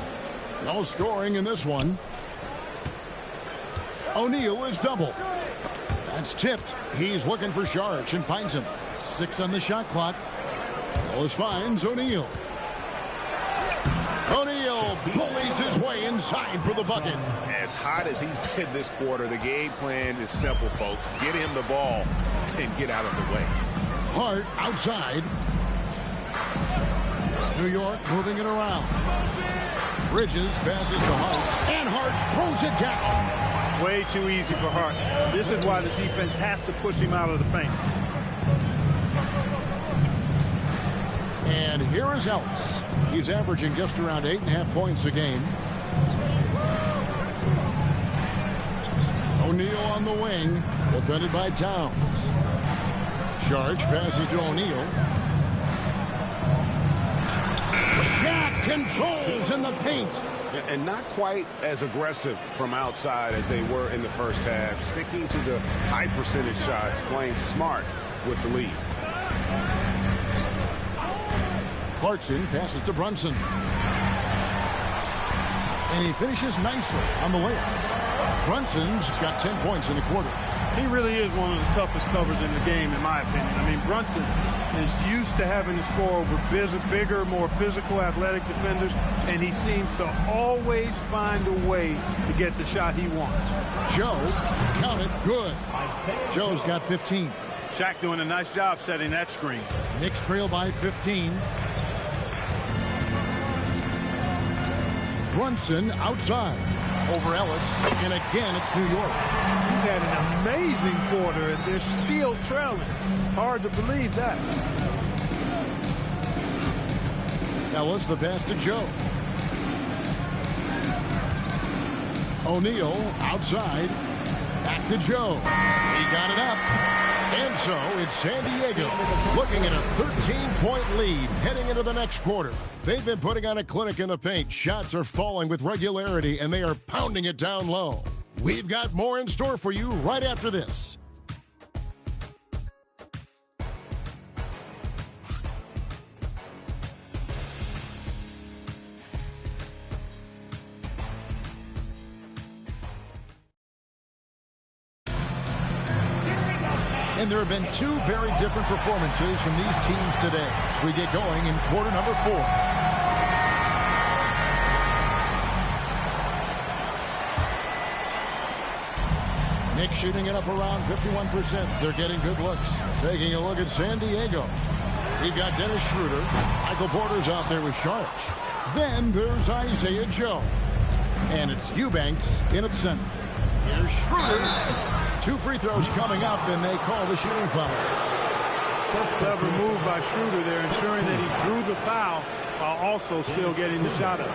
No scoring in this one. O'Neal is double. That's tipped. He's looking for Sharch and finds him. 6 on the shot clock. Ellis finds O'Neal. O'Neal bullies his way inside for the bucket. As hot as he's been this quarter, the game plan is simple, folks. Get him the ball and get out of the way. Hart outside. New York moving it around. Bridges passes to Hart, and Hart throws it down. Way too easy for Hart. This is why the defense has to push him out of the paint. And here is Ellis. He's averaging just around 8.5 points a game. O'Neal on the wing, defended by Towns. Sharch passes to O'Neal. Shaq controls in the paint. And not quite as aggressive from outside as they were in the first half. Sticking to the high percentage shots, playing smart with the lead. Clarkson passes to Brunson. And he finishes nicely on the layup. Brunson's got 10 points in the quarter. He really is one of the toughest covers in the game, in my opinion. I mean, Brunson is used to having to score over bigger, more physical, athletic defenders, and he seems to always find a way to get the shot he wants. Joe, count it, good. Joe's got 15. Shaq doing a nice job setting that screen. Knicks trail by 15. Brunson outside over Ellis, and again it's New York. He's had an amazing quarter, and they're still trailing. Hard to believe that. Ellis, the pass to Joe. O'Neal outside. Back to Joe. He got it up. And so it's San Diego looking at a 13-point lead heading into the next quarter. They've been putting on a clinic in the paint. Shots are falling with regularity, and they are pounding it down low. We've got more in store for you right after this. And there have been two very different performances from these teams today. We get going in quarter number 4. Knicks shooting it up around 51%. They're getting good looks. Taking a look at San Diego. We've got Dennis Schroeder. Michael Porter's out there with Sharch. Then there's Isaiah Joe. And it's Eubanks in at center. Here's Schroeder. 2 free throws coming up, and they call the shooting foul. Clever move by Schroeder there, ensuring that he drew the foul while also still getting the shot up.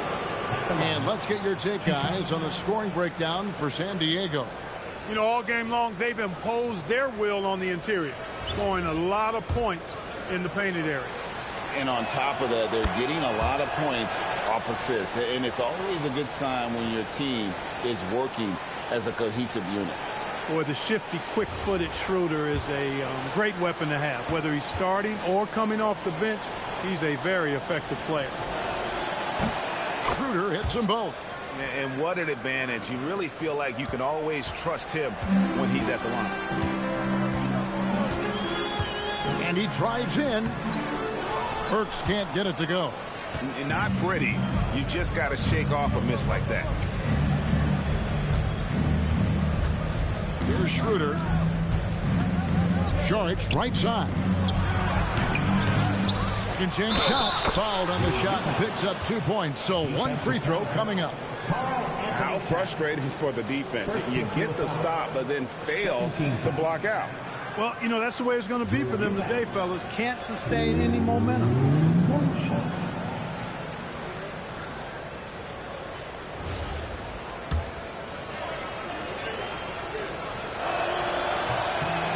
And let's get your take, guys, on the scoring breakdown for San Diego. You know, all game long, they've imposed their will on the interior, scoring a lot of points in the painted area. And on top of that, they're getting a lot of points off assists. And it's always a good sign when your team is working as a cohesive unit. Boy, the shifty, quick-footed Schroeder is a great weapon to have. Whether he's starting or coming off the bench, he's a very effective player. Schroeder hits them both. And what an advantage. You really feel like you can always trust him when he's at the line. And he drives in. Burks can't get it to go. Not pretty. You just got to shake off a miss like that. Here's Schroeder. Saric, right side. Second chance shot. Fouled on the shot and picks up 2 points. So one free throw coming up. How frustrating for the defense. You get the stop, but then fail to block out. Well, you know, that's the way it's going to be for them today, fellas. Can't sustain any momentum.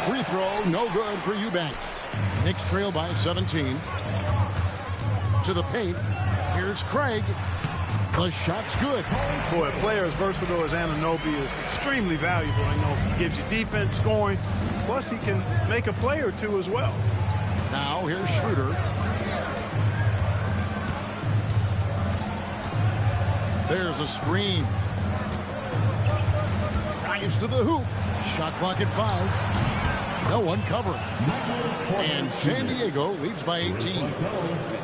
Free throw, no good for Eubanks. Knicks trail by 17. To the paint. Here's Craig. The shot's good. Boy, a player as versatile as Anunoby is extremely valuable. You know, he gives you defense, scoring, plus he can make a play or two as well. Now here's Schroeder. There's a screen. Drives to the hoop. Shot clock at 5. No one covering. And San Diego leads by 18.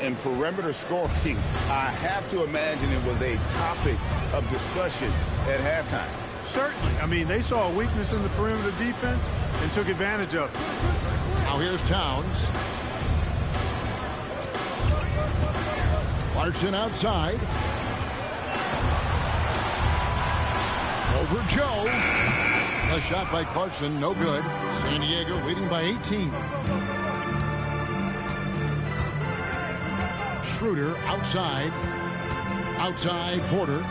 And perimeter scoring, I have to imagine it was a topic of discussion at halftime. Certainly. I mean, they saw a weakness in the perimeter defense and took advantage of it. Now here's Towns. Clarkson outside. Over Joe. A shot by Clarkson, no good. San Diego leading by 18. Schroeder outside. Outside Porter.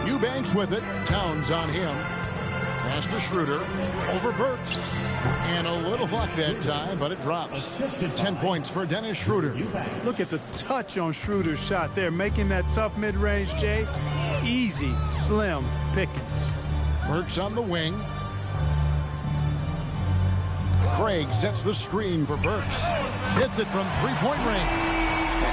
Eubanks with it. Towns on him. Pass to Schroeder. Over Burks. And a little luck that time, but it drops. 10 points for Dennis Schroeder. Look at the touch on Schroeder's shot there, making that tough mid-range, Jay. Easy, slim pickings. Burks on the wing. Craig sets the screen for Burks. Hits it from three-point range.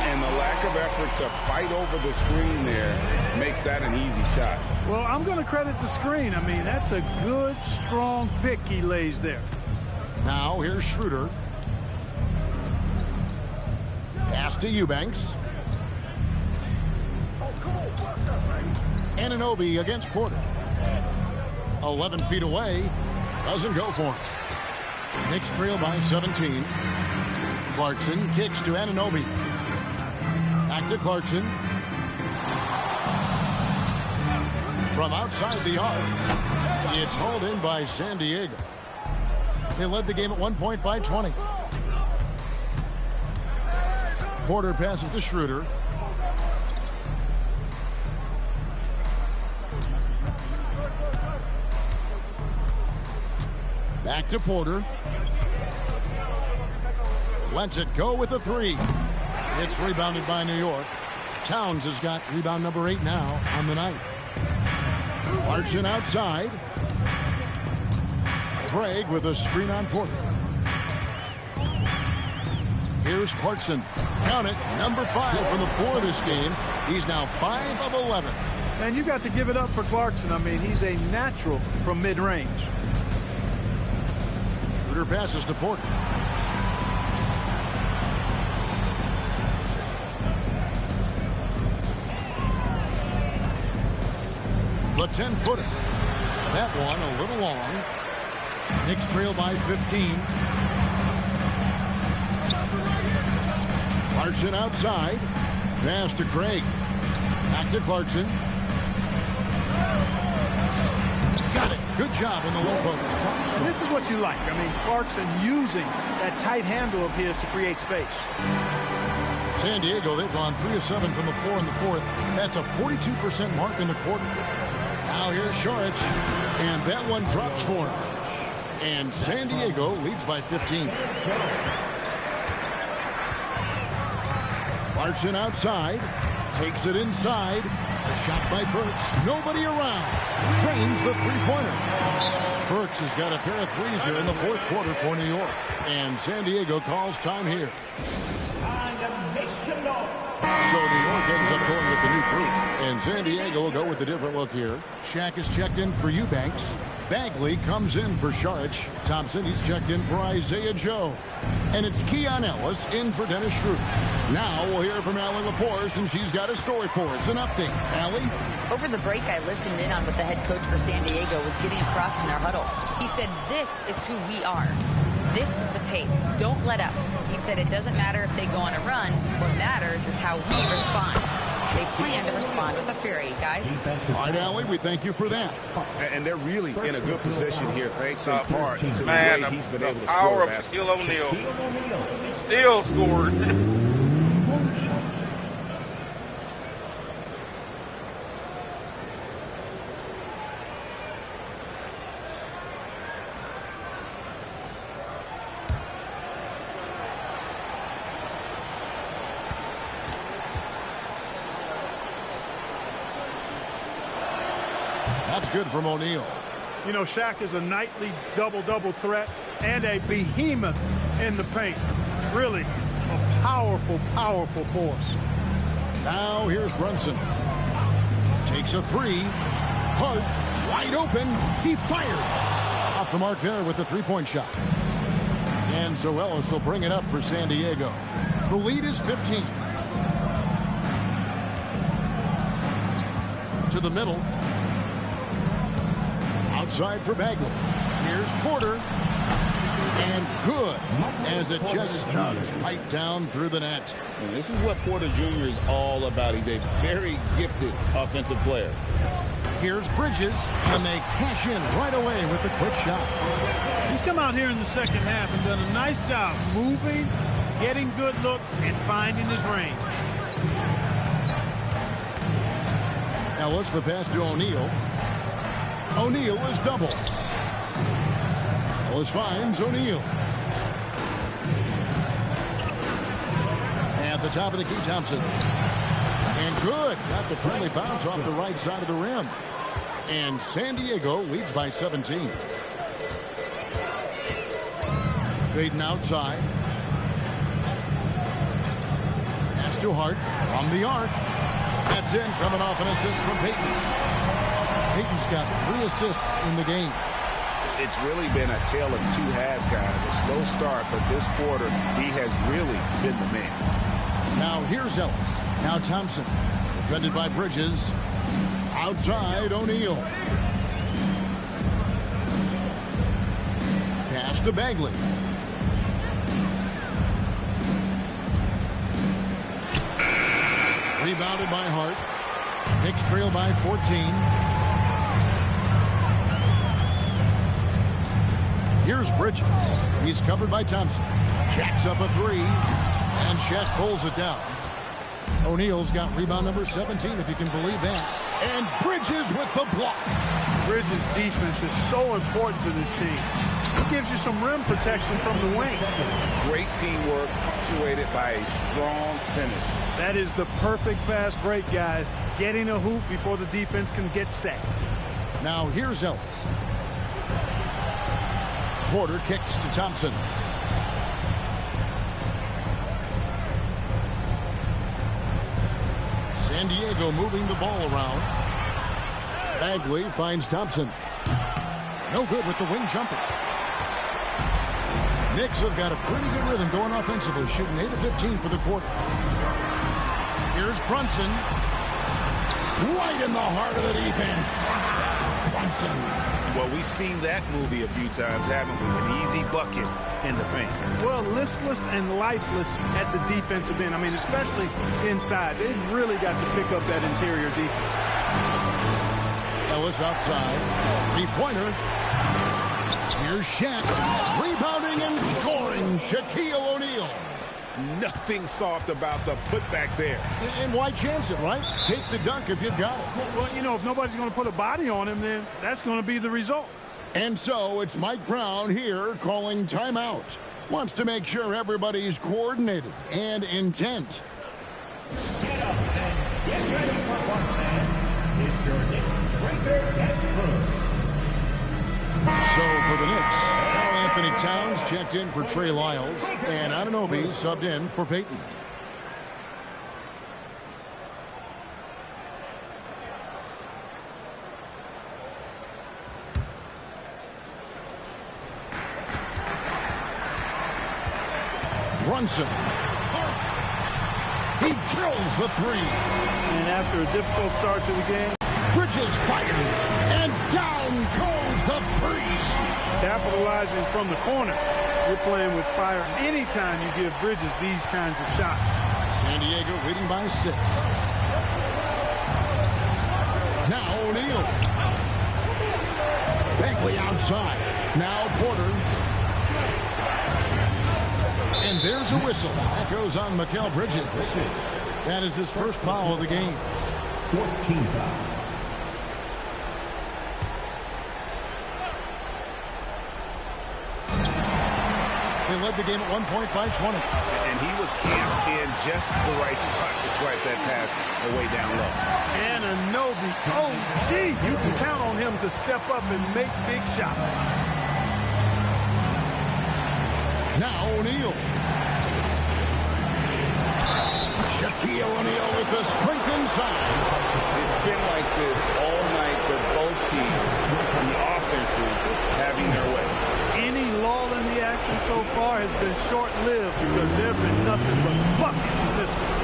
And the lack of effort to fight over the screen there makes that an easy shot. Well, I'm going to credit the screen. I mean, that's a good, strong pick he lays there. Now here's Schroeder. Pass to Eubanks. Anunoby against Porter. 11 feet away. Doesn't go for him. Knicks trail by 17. Clarkson kicks to Anunoby. Back to Clarkson. From outside the arc. It's hauled in by San Diego. They led the game at 1 point by 20. Porter passes to Schroeder. Back to Porter. Lets it go with a three. It's rebounded by New York. Towns has got rebound number 8 now on the night. Clarkson outside. Craig with a screen on Porter. Here's Clarkson. Count it, number 5 from the floor this game. He's now 5 of 11. And you got to give it up for Clarkson. I mean, he's a natural from mid-range. Schroeder passes to Porter. The 10-footer. That one a little long. Knicks trail by 15. Clarkson outside. Pass to Craig. Back to Clarkson. Got it. Good job in the low post. And this is what you like. I mean, Clarkson using that tight handle of his to create space. San Diego, they've gone 3 of 7 from the floor in the fourth. That's a 42% mark in the quarter. Now here's Saric, and that one drops for him. And San Diego leads by 15. Clarkson outside, takes it inside. A shot by Burks. Nobody around. Drains the three-pointer. Burks has got a pair of threes here in the fourth quarter for New York. And San Diego calls time here. So New York ends up going with the new group. And San Diego will go with a different look here. Shaq is checked in for Eubanks. Bagley comes in for Sharich. Thompson, he's checked in for Isaiah Joe. And it's Keon Ellis in for Dennis Schroeder. Now we'll hear from Allie LaForce, and she's got a story for us. An update. Allie? Over the break, I listened in on what the head coach for San Diego was getting across in their huddle. He said, this is who we are. This is the pace. Don't let up. He said it doesn't matter if they go on a run. What matters is how we respond. They plan to respond with a fury, guys. All right, Allie, we thank you for that. And they're really in a good position here, thanks in part to the Man, way he's been able to power score of basketball. Shaquille O'Neal. He still scored. That's good from O'Neal. You know, Shaq is a nightly double-double threat and a behemoth in the paint. Really a powerful, powerful force. Now here's Brunson. Takes a three. Hart, wide open. He fires. Off the mark there with the three-point shot. And so Ellis will bring it up for San Diego. The lead is 15. To the middle. Outside for Bagley. Here's Porter. And good, as it just snugs right down through the net. And this is what Porter Jr. is all about. He's a very gifted offensive player. Here's Bridges, and they cash in right away with the quick shot. He's come out here in the second half and done a nice job moving, getting good looks, and finding his range. Ellis, the pass to O'Neal. O'Neal is double. Ellis finds O'Neal. At the top of the key, Thompson. And good. Got the friendly bounce off the right side of the rim. And San Diego leads by 17. Payton outside. Pass to Hart from the arc. That's in, coming off an assist from Payton. Payton's got 3 assists in the game. It's really been a tale of two halves, guys. A slow start, but this quarter, he has really been the man. Now here's Ellis. Now Thompson. Defended by Bridges. Outside, O'Neal. Pass to Bagley. Rebounded by Hart. Knicks trail by 14. Here's Bridges. He's covered by Thompson. Jacks up a three. And Shaq pulls it down. O'Neal's got rebound number 17, if you can believe that. And Bridges with the block. Bridges' defense is so important to this team. He gives you some rim protection from the wing. Great teamwork, punctuated by a strong finish. That is the perfect fast break, guys. Getting a hoop before the defense can get set. Now here's Ellis. Porter kicks to Thompson. San Diego moving the ball around. Bagley finds Thompson. No good with the wing jumper. Knicks have got a pretty good rhythm going offensively, shooting 8 of 15 for the quarter. Here's Brunson. Right in the heart of the defense. Brunson. Well, we've seen that movie a few times, haven't we? An easy bucket in the paint. Well, listless and lifeless at the defensive end. I mean, especially inside. They've really got to pick up that interior defense. Ellis outside. Three-pointer. Here's Shaq. Rebounding and scoring. Shaquille O'Neal. Nothing soft about the putback there. And why chance it, right? Take the dunk if you've got it. Well, you know, if nobody's going to put a body on him, then that's going to be the result. And so it's Mike Brown here calling timeout. Wants to make sure everybody's coordinated and intent. Get up and get ready for one, man. It's your Knicks breaker and crew. So for the Knicks, Karl Anthony Towns checked in for Trey Lyles, and Anunoby subbed in for Payton. Brunson. He drills the three. And after a difficult start to the game, Bridges fires, and down goes the three. Capitalizing from the corner. You're playing with fire anytime you give Bridges these kinds of shots. San Diego leading by 6. Now O'Neal. Bagley outside. Now Porter. And there's a whistle. That goes on Mikal Bridges. That is his first foul of the game. 4th team foul. They led the game at 1 point by 20. And he was camped in just the right spot to swipe that pass away down low. And Anobi, oh, gee, you can count on him to step up and make big shots. Now O'Neal. Shaquille O'Neal with the strength inside. It's been like this all night for both teams. The offenses having their way. Any lull in the action so far has been short-lived because there have been nothing but buckets in this one.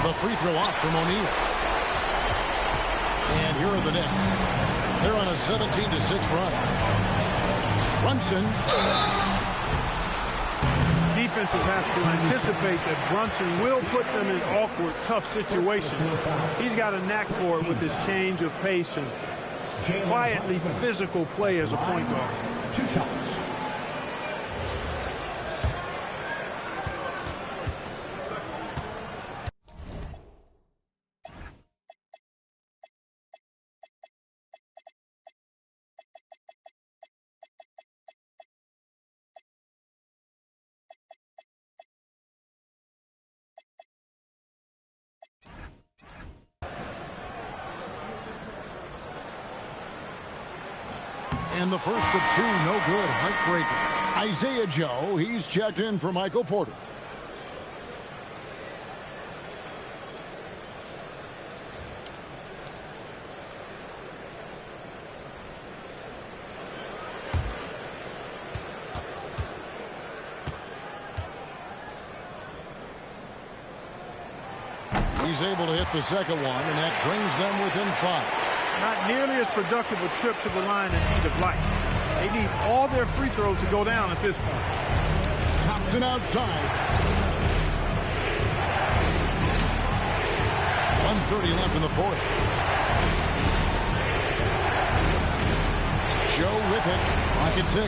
The free throw off from O'Neal. And here are the Knicks. They're on a 17-6 run. Brunson. Defenses have to anticipate that Brunson will put them in awkward, tough situations. He's got a knack for it with his change of pace and quietly physical play as a point guard. 2 shots. And the first of 2, no good. Heartbreaking. Isaiah Joe, he's checked in for Michael Porter. He's able to hit the second one, and that brings them within 5. Not nearly as productive a trip to the line as he'd have liked. They need all their free throws to go down at this point. Thompson outside. 1:30 left in the 4th. Joe with it. Lock at 6.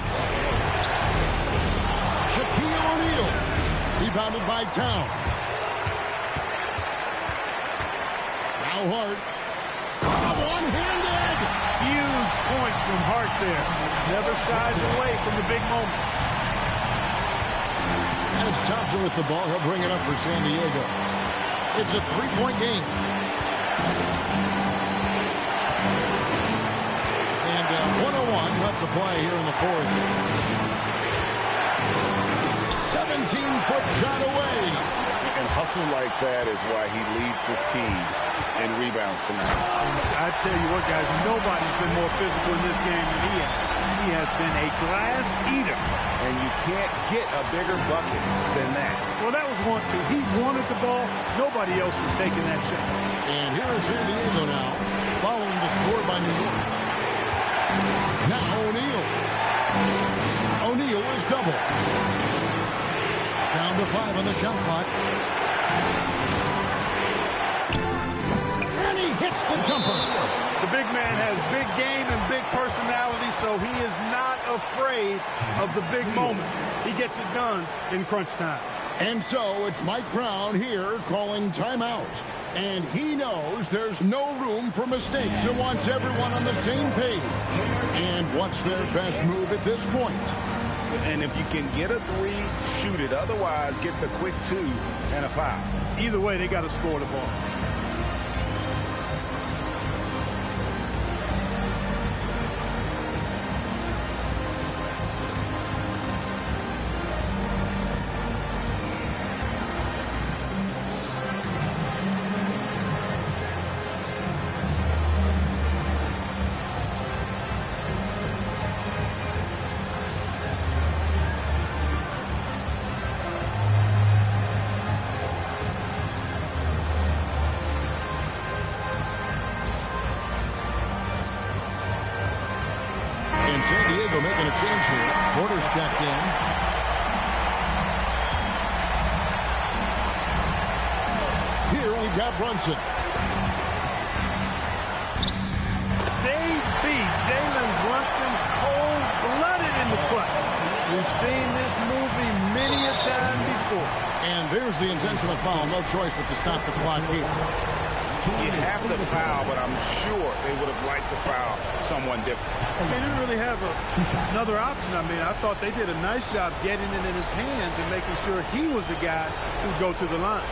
Shaquille O'Neal. Rebounded by Towns. Now Hart. One-handed. Huge points from Hart there. Never shies away from the big moment. And it's Thompson with the ball. He'll bring it up for San Diego. It's a 3-point game. And 101 left to play here in the 4th. 17-foot shot away. And hustle like that is why he leads his team in rebounds tonight. I tell you what, guys, nobody's been more physical in this game than he has. He has been a glass eater. And you can't get a bigger bucket than that. Well, that was one, too. He wanted the ball. Nobody else was taking that shot. And here is San Diego now, following the score by New York. Now O'Neal. O'Neal is double. Down to 5 on the shot clock. And he hits the jumper. The big man has big game and big personality, so he is not afraid of the big moments. He gets it done in crunch time. And so it's Mike Brown here calling timeout. And he knows there's no room for mistakes and wants everyone on the same page. And what's their best move at this point? And if you can get a 3, shoot it. Otherwise, get the quick 2 and a foul. Either way, they got to score the ball. San Diego making a change here. Porter's checked in. Here we've got Brunson. Jalen Brunson, cold-blooded in the clutch. We've seen this movie many a time before. And there's the intentional foul. No choice but to stop the clock here. You have to foul, but I'm sure they would have liked to foul someone different. They didn't really have another option. I mean, I thought they did a nice job getting it in his hands and making sure he was the guy who'd go to the line.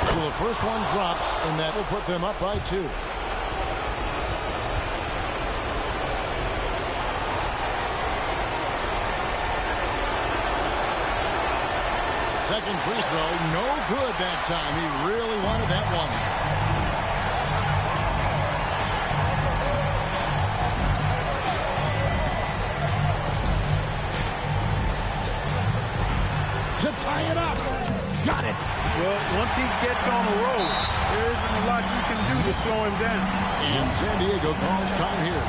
So the first one drops, and that will put them up by 2. Second free throw, no good that time. He really wanted that one. To tie it up. Got it. Well, once he gets on a roll, there isn't a lot you can do to slow him down. And San Diego calls time here.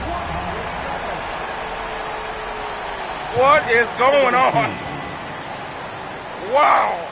What is going on? Wow!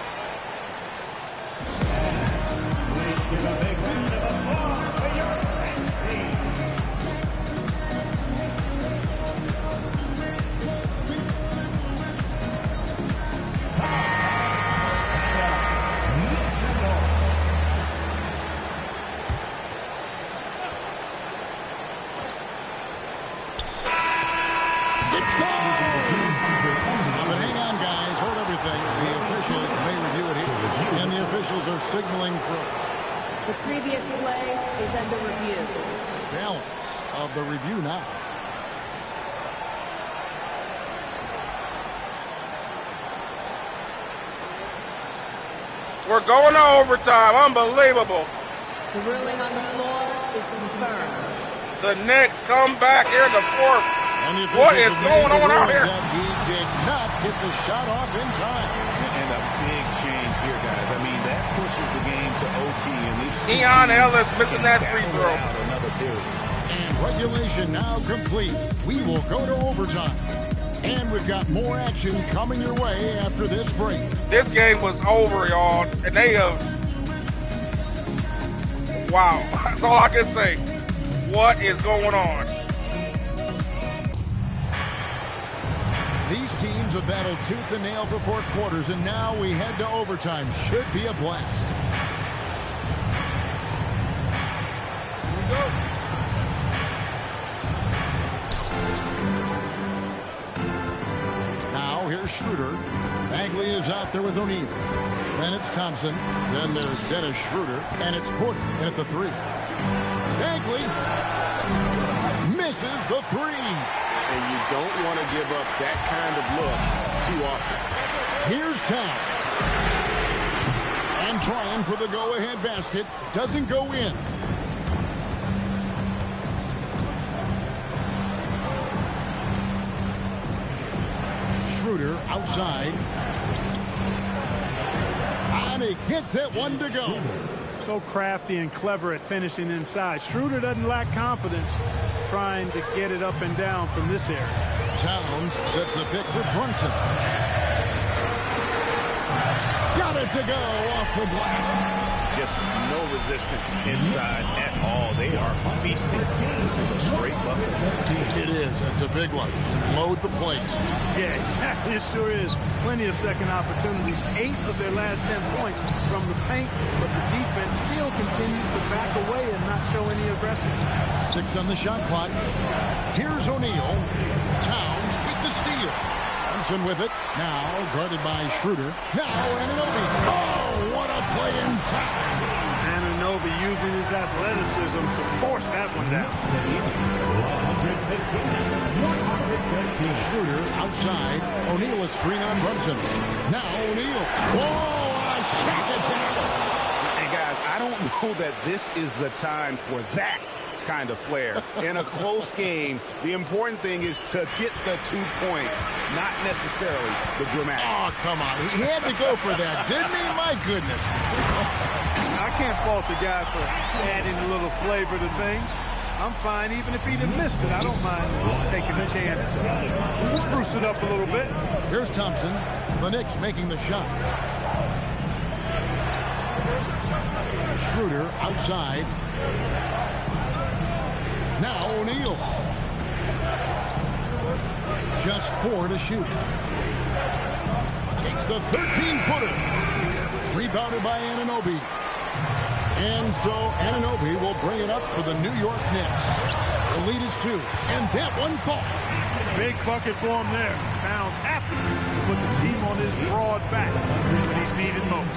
Are signaling for the previous play is under review. Balance of the review now. We're going to overtime. Unbelievable. The ruling on the floor is confirmed. The Knicks come back here in the fourth. What is going on out here? He did not get the shot off in time. And a big change here, guys. I mean, that pushes the game to OT. And these Keon Ellis missing that free throw. Another period. And regulation now complete. We will go to overtime. And we've got more action coming your way after this break. This game was over, y'all. And they have... Wow. That's all I can say. What is going on? These teams have battled tooth and nail for 4 quarters, and now we head to overtime. Should be a blast. Here we go. Now here's Schroeder. Bagley is out there with O'Neal. Then it's Thompson. Then there's Dennis Schroeder, and it's Porter in at the 3. Bagley misses the 3. And you don't want to give up that kind of look too often. Here's Towns. And trying for the go-ahead basket. Doesn't go in. Schroeder outside. And he gets that one to go. So crafty and clever at finishing inside. Schroeder doesn't lack confidence trying to get it up and down from this area. Towns sets the pick for Brunson. Got it to go off the glass. Just no resistance inside at all. They are feasting. This is a straight bucket. It is. That's a big one. And load the plate. Yeah, exactly. It sure is. Plenty of second opportunities. 8 of their last 10 points from the paint, but the defense still continues to back away and not show any aggression. 6 on the shot clock. Here's O'Neal. Towns with the steal. Thompson with it. Now guarded by Schroeder. Now Anunoby. Oh, what a play inside. Anunoby using his athleticism to force that one down. Schroeder outside. O'Neal a screen on Brunson. Now O'Neal. Whoa, a Shaq attack. And guys, I don't know that this is the time for that kind of flair. In a close game, the important thing is to get the 2 points, not necessarily the dramatics. Oh, come on. He had to go for that, didn't he? My goodness. I can't fault the guy for adding a little flavor to things. I'm fine even if he'd have missed it. I don't mind taking a chance to spruce it up a little bit. Here's Thompson. The Knicks making the shot. Schroeder outside. Now O'Neal. Just 4 to shoot. It's the 13-footer. Rebounded by Anunoby. And so Anunoby will bring it up for the New York Knicks. The lead is 2, and that one falls. Big bucket for him there. Towns happy to put the team on his broad back when he's needed most.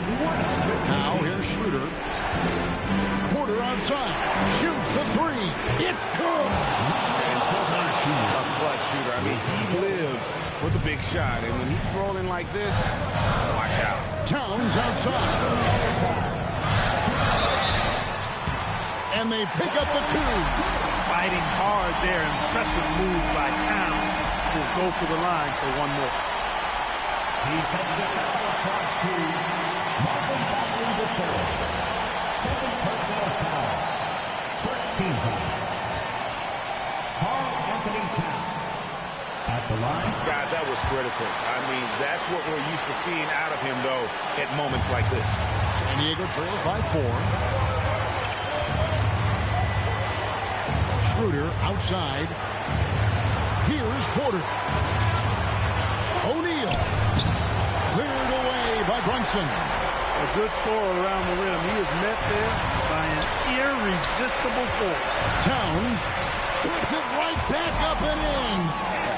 Now here's Schroeder. Porter outside. Shoots the 3. It's good. And such a clutch shooter. I mean, he lives for the big shot. And when he's rolling like this, watch out. Towns outside. And they pick up the 2. Fighting hard there. Impressive move by Towns. Will go to the line for one more. Defensive foul across to Marvin Bagley the fourth. 7 personal foul. First team foul. Karl Anthony Towns at the line. Guys, that was critical. I mean, that's what we're used to seeing out of him, though, at moments like this. San Diego trails by 4. Schroeder outside. Here's Porter. O'Neal. Cleared away by Brunson. A good score around the rim. He is met there by an irresistible force. Towns puts it right back up and in.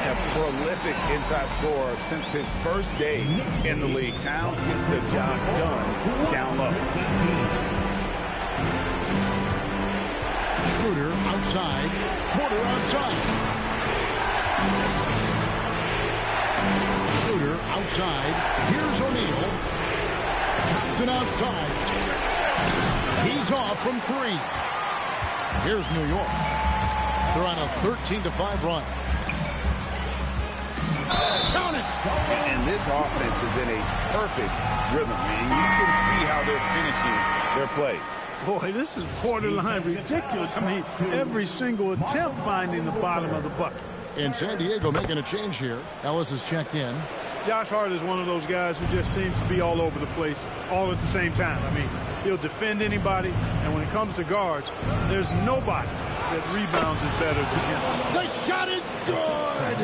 A prolific inside scorer since his first day in the league. Towns gets the job done down low. Schroeder outside. Porter outside. Schroeder outside. Here's O'Neal. Thompson outside. He's off from 3. Here's New York. They're on a 13-5 run. Count it! And this offense is in a perfect rhythm, and you can see how they're finishing their plays. Boy, this is borderline ridiculous. I mean, every single attempt finding the bottom of the bucket. And San Diego making a change here. Ellis is checked in. Josh Hart is one of those guys who just seems to be all over the place all at the same time. I mean, he'll defend anybody, and when it comes to guards, there's nobody that rebounds it better than him. The shot is good!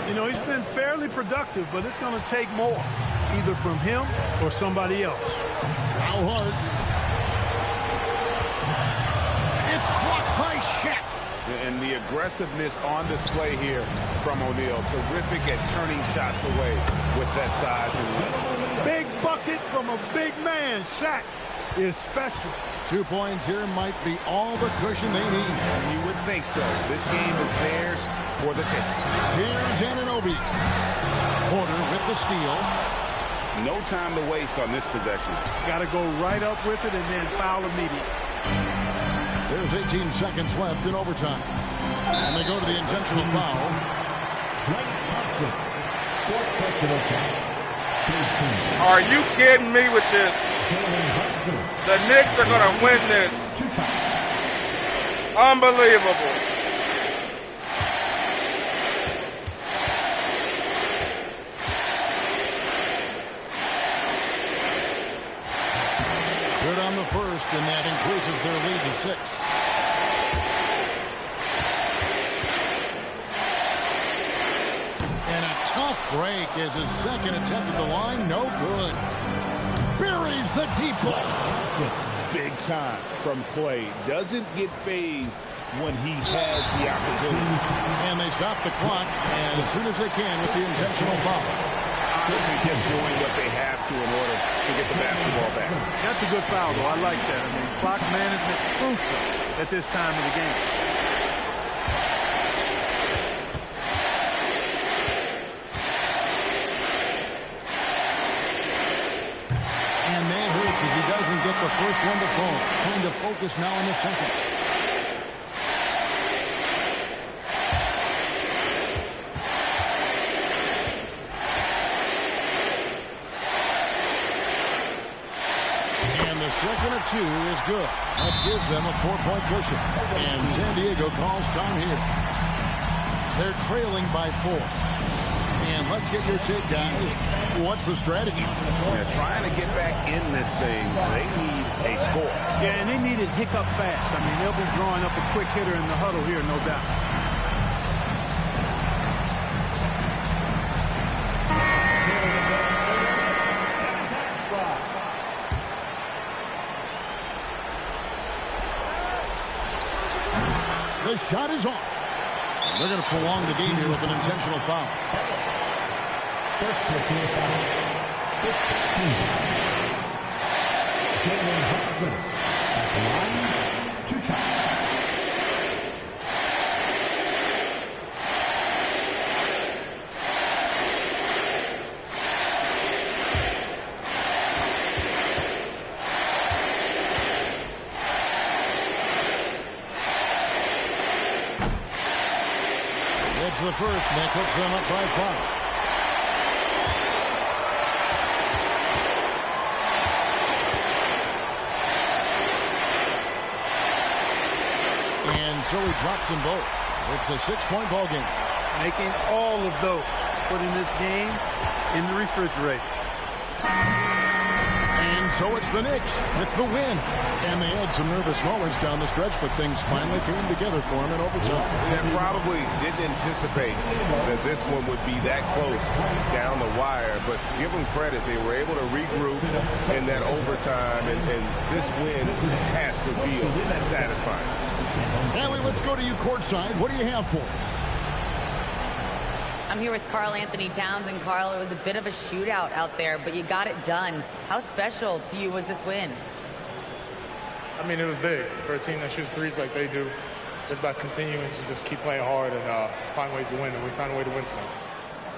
You know, he's been fairly productive, but it's going to take more, either from him or somebody else. Now Hart. It's blocked by Shaq. And the aggressiveness on display here from O'Neal. Terrific at turning shots away with that size and length. Big bucket from a big man. Shaq is special. 2 points here might be all the cushion they need. You would think so. This game is theirs for the taking. Here's Anunoby. Porter with the steal. No time to waste on this possession. Got to go right up with it and then foul immediately. There's 18 seconds left in overtime. And they go to the intentional foul. Are you kidding me with this? The Knicks are going to win this. Unbelievable. Good on the first, and that increases their lead to 6. And a tough break as his second attempt at the line, no good. Buries the deep ball. Big time from Clay. Doesn't get phased when he has the opportunity. And they stop the clock as soon as they can with the intentional foul. Honestly, just doing what they have to in order to get the basketball back. That's a good foul, though. I like that. I mean, clock management crucial at this time of the game. And that hurts as he doesn't get the first one to fall. Trying to focus now on the second. second of 2 is good. That gives them a 4-point cushion. And San Diego calls time here. They're trailing by 4. And let's get your take, guys. What's the strategy? They're trying to get back in this thing. They need a score. Yeah, and they need it hiccup fast. I mean, they'll be drawing up a quick hitter in the huddle here, no doubt. The shot is off. They're going to prolong the game here with an intentional foul. First personal foul. 15. Jalen Brunson at the line. 2 shots. It's the first, and that puts them up by 5. And so he drops them both. It's a 6-point ball game. Making all of those, putting this game in the refrigerator. And so it's the Knicks with the win. And they had some nervous moments down the stretch, but things finally came together for them in overtime. They probably didn't anticipate that this one would be that close down the wire, but give them credit. They were able to regroup in that overtime, and this win has to feel satisfying. Allie, let's go to you courtside. What do you have for us? I'm here with Karl Anthony Towns, and Karl, it was a bit of a shootout out there, but you got it done. How special to you was this win? I mean, it was big. For a team that shoots threes like they do, it's about continuing to just keep playing hard and find ways to win, and we found a way to win tonight.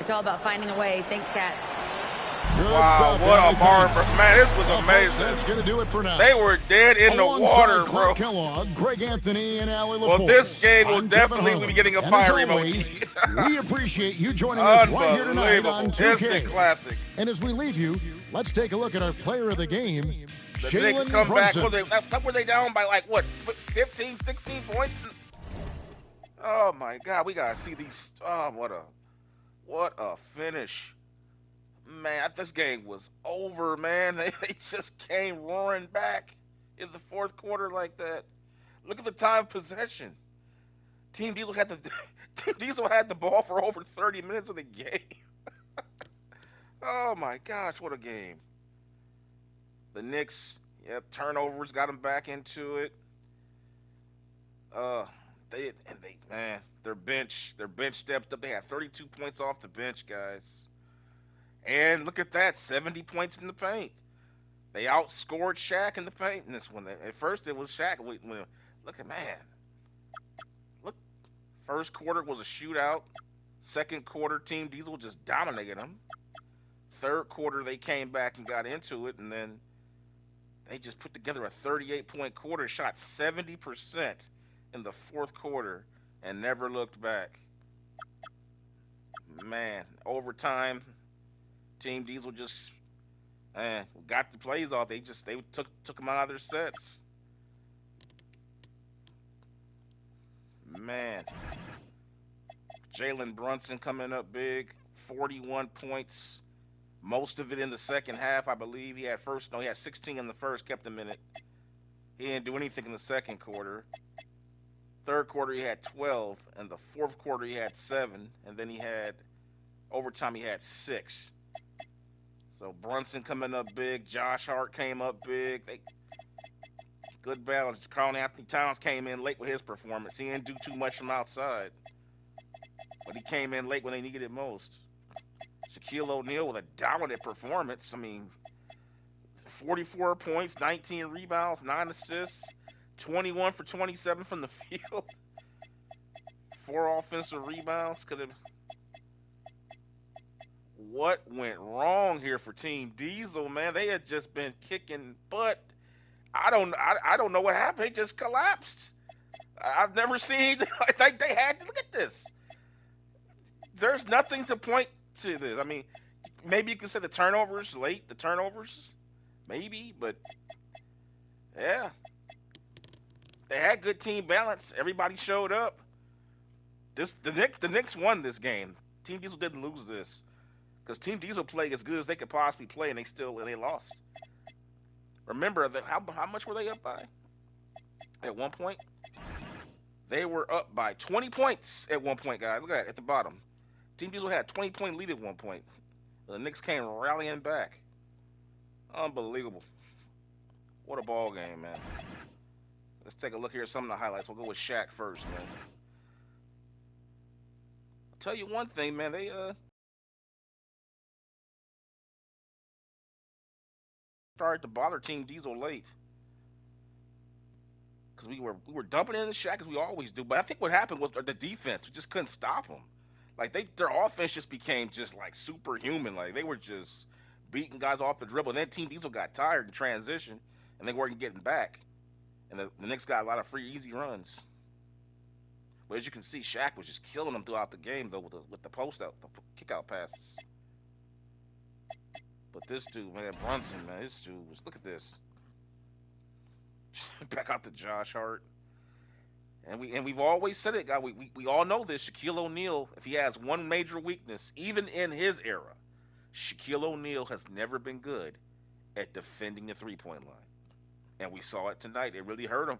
It's all about finding a way. Thanks, Kat. Good Wow, stuff, what Allie. a mark. Man, this was Well, amazing. folks, that's going to do it for now. They were dead in the Alongside water, bro. Clark Kellogg, Greg Anthony, and Allie LaForce. Well, this game will I'm definitely Kevin be getting a Harlan. fire And as always, emoji. we appreciate you joining us right here tonight on Unbelievable. 2K. Instant classic. And as we leave you, let's take a look at our player of the game, The Knicks Jalen come back. Brunson. Were they down by like, what, 15, 16 points? Oh, my God. We got to see these. Oh, what a finish. Man, this game was over, man. They just came roaring back in the fourth quarter like that. Look at the time of possession. Team Diesel had the ball for over 30 minutes of the game. Oh, my gosh, what a game. The Knicks, turnovers got them back into it. Their bench stepped up. They had 32 points off the bench, guys. And look at that, 70 points in the paint. They outscored Shaq in the paint in this one. At first, it was Shaq. Look at, man. Look, first quarter was a shootout. Second quarter, Team Diesel just dominated them. Third quarter, they came back and got into it, and then they just put together a 38-point quarter, shot 70% in the fourth quarter, and never looked back. Man, overtime. Team Diesel just got the plays off. They took them out of their sets. Man, Jalen Brunson coming up big, 41 points, most of it in the second half, I believe. He had 16 in the first, kept him in it. He didn't do anything in the second quarter. Third quarter he had 12, and the fourth quarter he had 7, and then overtime he had 6. So Brunson coming up big. Josh Hart came up big. Good balance. Karl Anthony Towns came in late with his performance. He didn't do too much from outside, but he came in late when they needed it most. Shaquille O'Neal with a dominant performance. I mean, 44 points, 19 rebounds, 9 assists, 21 for 27 from the field. 4 offensive rebounds. What went wrong here for Team Diesel, man? They had just been kicking butt. I don't know what happened. They just collapsed. I've never seen they had to look at this. There's nothing to point to this. I mean, maybe you could say the turnovers late, maybe, but Yeah. They had good team balance. Everybody showed up. The Knicks won this game. Team Diesel didn't lose this because Team Diesel played as good as they could possibly play, and they lost. Remember how much were they up by? At one point, they were up by 20 points at one point, guys. Look at that at the bottom. Team Diesel had a 20-point lead at one point. The Knicks came rallying back. Unbelievable. What a ball game, man. Let's take a look here at some of the highlights. We'll go with Shaq first, man. I'll tell you one thing, man. They started to bother Team Diesel late. Because we were dumping in the Shaq as we always do. But I think what happened was the defense. We just couldn't stop them. Like their offense just became just like superhuman. Like they were just beating guys off the dribble. And then Team Diesel got tired in transition, and they weren't getting back. And the Knicks got a lot of free, easy runs. But as you can see, Shaq was just killing them throughout the game, though, with the post out, the kick out passes. But this dude, man, Brunson, man, this dude was. Look at this. Back out to Josh Hart. And we've always said it, guys. We all know this. Shaquille O'Neal, if he has one major weakness, even in his era, Shaquille O'Neal has never been good at defending the three-point line. And we saw it tonight. It really hurt them.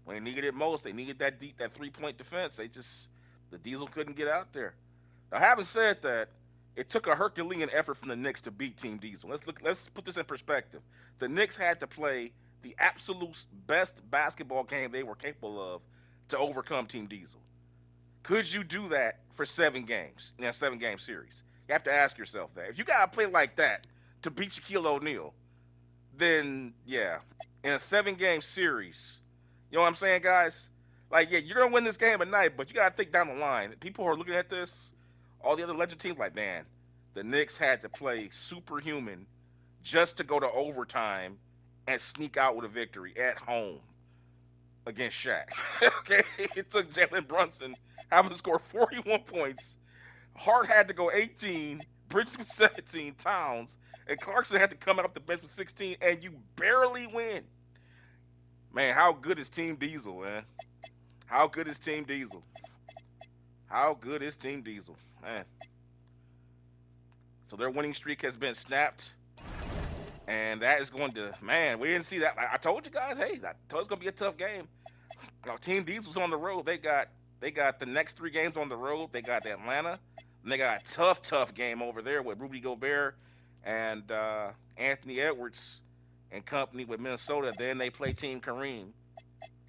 When they needed it most, they needed that three-point defense. The Diesel couldn't get out there. Now, having said that, it took a Herculean effort from the Knicks to beat Team Diesel. Let's put this in perspective. The Knicks had to play the absolute best basketball game they were capable of to overcome Team Diesel. Could you do that for 7 games in a 7-game series? You have to ask yourself that. If you got to play like that to beat Shaquille O'Neal, then, yeah, in a 7-game series, you know what I'm saying, guys? Like, yeah, you're going to win this game at night, but you got to think down the line. People who are looking at this, all the other legend teams, like, man, the Knicks had to play superhuman just to go to overtime and sneak out with a victory at home against Shaq. Okay? It took Jalen Brunson having to score 41 points. Hart had to go 18, Bridges with 17, Towns, and Clarkson had to come out the bench with 16, and you barely win. Man, how good is Team Diesel, man? How good is Team Diesel? How good is Team Diesel? Man. So their winning streak has been snapped. And that is going to, man, we didn't see that. I told you guys, hey, I told it's going to be a tough game. Now, Team Diesel's on the road. They got the next 3 games on the road. They got Atlanta. And they got a tough game over there with Rudy Gobert and Anthony Edwards and company with Minnesota. Then they play Team Kareem.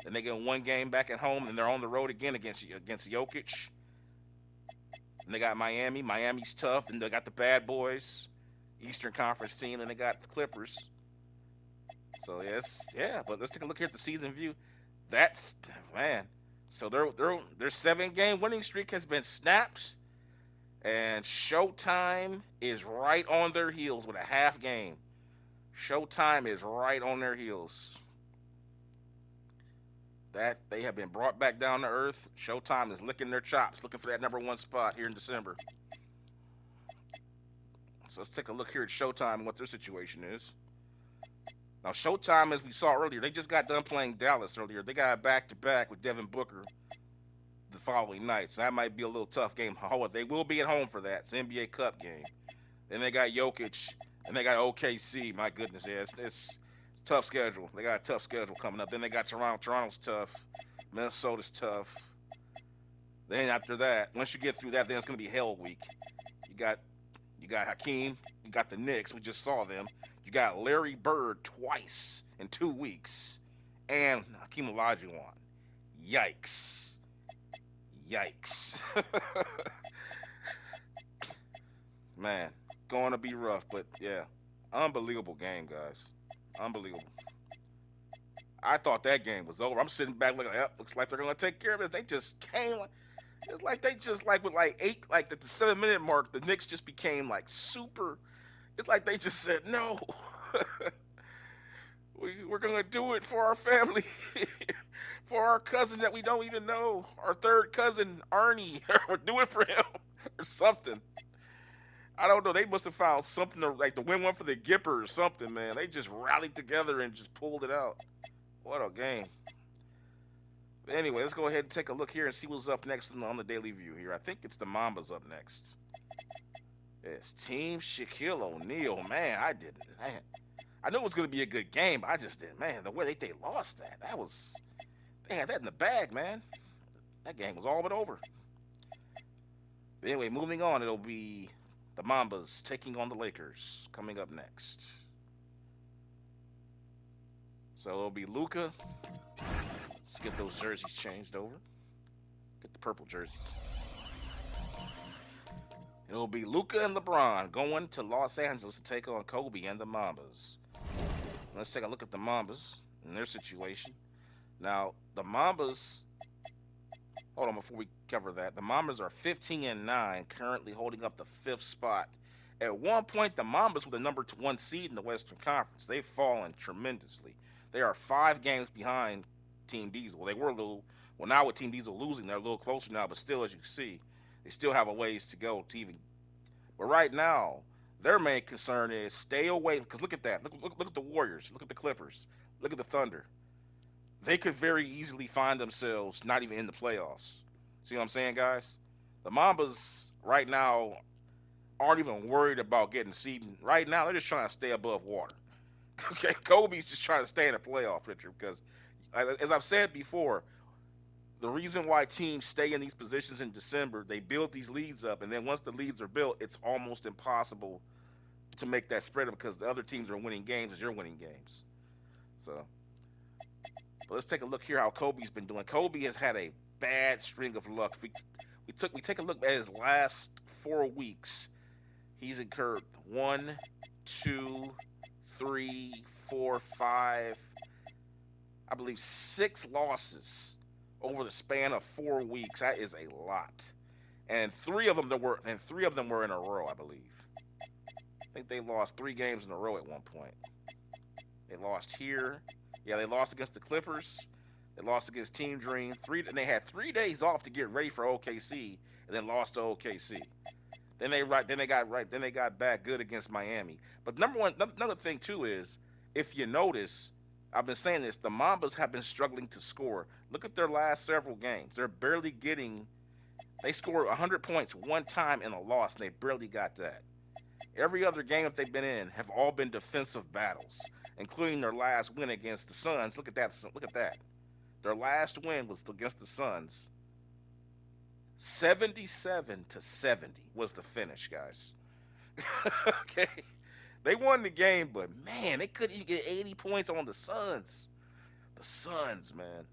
Then they get 1 game back at home, and they're on the road again against Jokic. And they got Miami. Miami's tough. And they got the Bad Boys, Eastern Conference team, and they got the Clippers. So, yes, yeah. But let's take a look here at the season view. That's, man. So their 7-game winning streak has been snapped. And Showtime is right on their heels with a half game. Showtime is right on their heels. That they have been brought back down to earth. Showtime is licking their chops, looking for that #1 spot here in December. So let's take a look here at Showtime and what their situation is. Now, Showtime, as we saw earlier, they just got done playing Dallas earlier. They got a back-to-back with Devin Booker the following night. So that might be a little tough game. However, they will be at home for that. It's an NBA Cup game. Then they got Jokic, and they got OKC. My goodness, yeah, it's a tough schedule. They got a tough schedule coming up. Then they got Toronto. Toronto's tough. Minnesota's tough. Then after that, once you get through that, then it's going to be hell week. You got Hakeem. You got the Knicks. We just saw them. You got Larry Bird twice in 2 weeks. And Hakeem Olajuwon. Yikes. Man, going to be rough, but yeah. Unbelievable game, guys. Unbelievable. I thought that game was over. I'm sitting back looking, yep, looks like they're going to take care of this. They just came, it's like they just, like, with like 8, like at the 7-minute mark, the Knicks just became like super, it's like they just said, no. We're going to do it for our family, for our cousin that we don't even know, our third cousin, Arnie. We're doing it for him or something. I don't know. They must have found something to win one for the Gipper or something, man. They just rallied together and just pulled it out. What a game. But anyway, let's go ahead and take a look here and see what's up next on the Daily View here. I think it's the Mambas up next. It's Team Shaquille O'Neal. Man, I knew it was going to be a good game, but I just didn't. Man, the way they lost that, they had that in the bag, man. That game was all but over. But anyway, moving on, it'll be the Mambas taking on the Lakers coming up next. So it'll be Luka. Let's get those jerseys changed over. Get the purple jerseys. It'll be Luka and LeBron going to Los Angeles to take on Kobe and the Mambas. Let's take a look at the Mambas and their situation. Now, the Mambas, hold on before we cover that. The Mambas are 15-9, currently holding up the 5th spot. At one point, the Mambas were the number 1 seed in the Western Conference. They've fallen tremendously. They are 5 games behind Team Diesel. They were a little, well, now with Team Diesel losing, they're a little closer now, but still, as you see, they still have a ways to go to even. But right now, their main concern is stay away. Because look at that. Look at the Warriors. Look at the Clippers. Look at the Thunder. They could very easily find themselves not even in the playoffs. See what I'm saying, guys? The Mambas right now aren't even worried about getting seeded. Right now, they're just trying to stay above water. Okay, Kobe's just trying to stay in the playoff picture because, as I've said before, the reason why teams stay in these positions in December, they build these leads up, and then once the leads are built, it's almost impossible to make that spread because the other teams are winning games as you're winning games. So, but let's take a look here how Kobe's been doing. Kobe has had a bad string of luck. We take a look at his last 4 weeks. He's incurred 1, 2, 3, 4, 5, I believe 6 losses over the span of 4 weeks. That is a lot. And 3 of them were in a row, I believe. I think they lost 3 games in a row at one point. They lost here. Yeah, they lost against the Clippers. They lost against Team Dream. And they had 3 days off to get ready for OKC, and then lost to OKC. Then they got back good against Miami. But another thing too is, if you notice, I've been saying this, the Mambas have been struggling to score. Look at their last several games. They're barely getting. They scored 100 points one time in a loss, and they barely got that. Every other game that they've been in have all been defensive battles, including their last win against the Suns. Look at that. Look at that. Their last win was against the Suns. 77-70 was the finish, guys. Okay. They won the game, but man, they couldn't even get 80 points on the Suns. The Suns, man.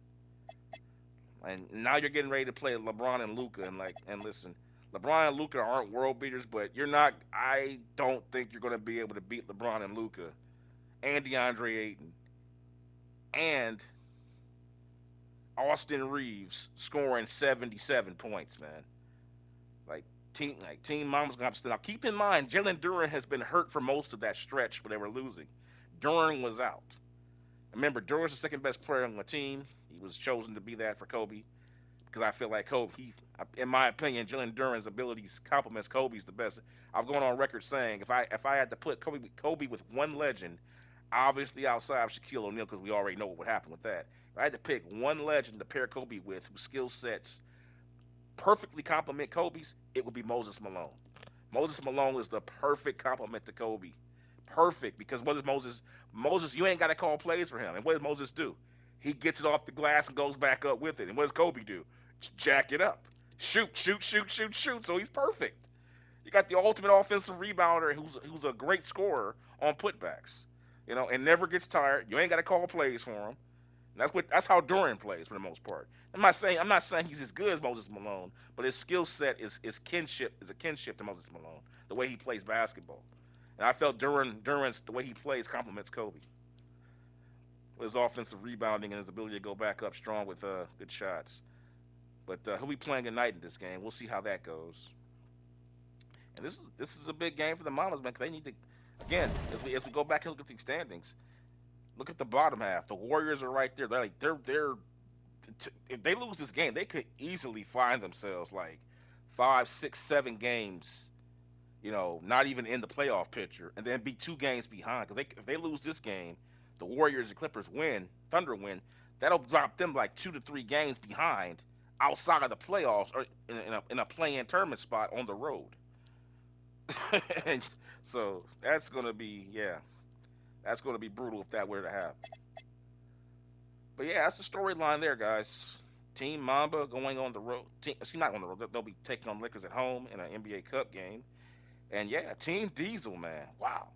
And now you're getting ready to play LeBron and Luka, and listen, LeBron and Luka aren't world beaters, but I don't think you're going to be able to beat LeBron and Luka and DeAndre Ayton and Austin Reeves scoring 77 points, man. Team Mama's gonna have to stay. Now keep in mind, Jalen Duren has been hurt for most of that stretch where they were losing. Duren was out. Remember, Duren's the second best player on the team. He was chosen to be that for Kobe because I feel like Kobe, in my opinion, Jalen Duren's abilities complements Kobe's the best. I've gone on record saying if I had to put Kobe with one legend, obviously outside of Shaquille O'Neal, because we already know what would happen with that. If I had to pick one legend to pair Kobe with whose skill sets perfectly complement Kobe's, it would be Moses Malone. Moses Malone is the perfect complement to Kobe. Perfect, because what is Moses, you ain't got to call plays for him. And what does Moses do? He gets it off the glass and goes back up with it. And what does Kobe do? Jack it up. Shoot. So he's perfect. You got the ultimate offensive rebounder who's a great scorer on putbacks. And never gets tired. You ain't got to call plays for him. That's how Duren plays for the most part. I'm not saying he's as good as Moses Malone, but his skill set is a kinship to Moses Malone, the way he plays basketball. And I felt Duren's the way he plays complements Kobe. With his offensive rebounding and his ability to go back up strong with good shots. But he'll be playing tonight in this game. We'll see how that goes. And this is a big game for the Mamas, man, because they need to, again, as we go back and look at the standings, look at the bottom half. The Warriors are right there. They're if they lose this game, they could easily find themselves 5, 6, 7 games, not even in the playoff picture, and then be 2 games behind. Because if they lose this game, the Warriors and Clippers win, Thunder win, that'll drop them like 2 to 3 games behind outside of the playoffs or in a play-in tournament spot on the road. And so that's going to be, that's going to be brutal if that were to happen. But yeah, that's the storyline there, guys. Team Mamba going on the road. She's not on the road. They'll be taking on Lakers at home in an NBA Cup game. And yeah, Team Diesel, man. Wow.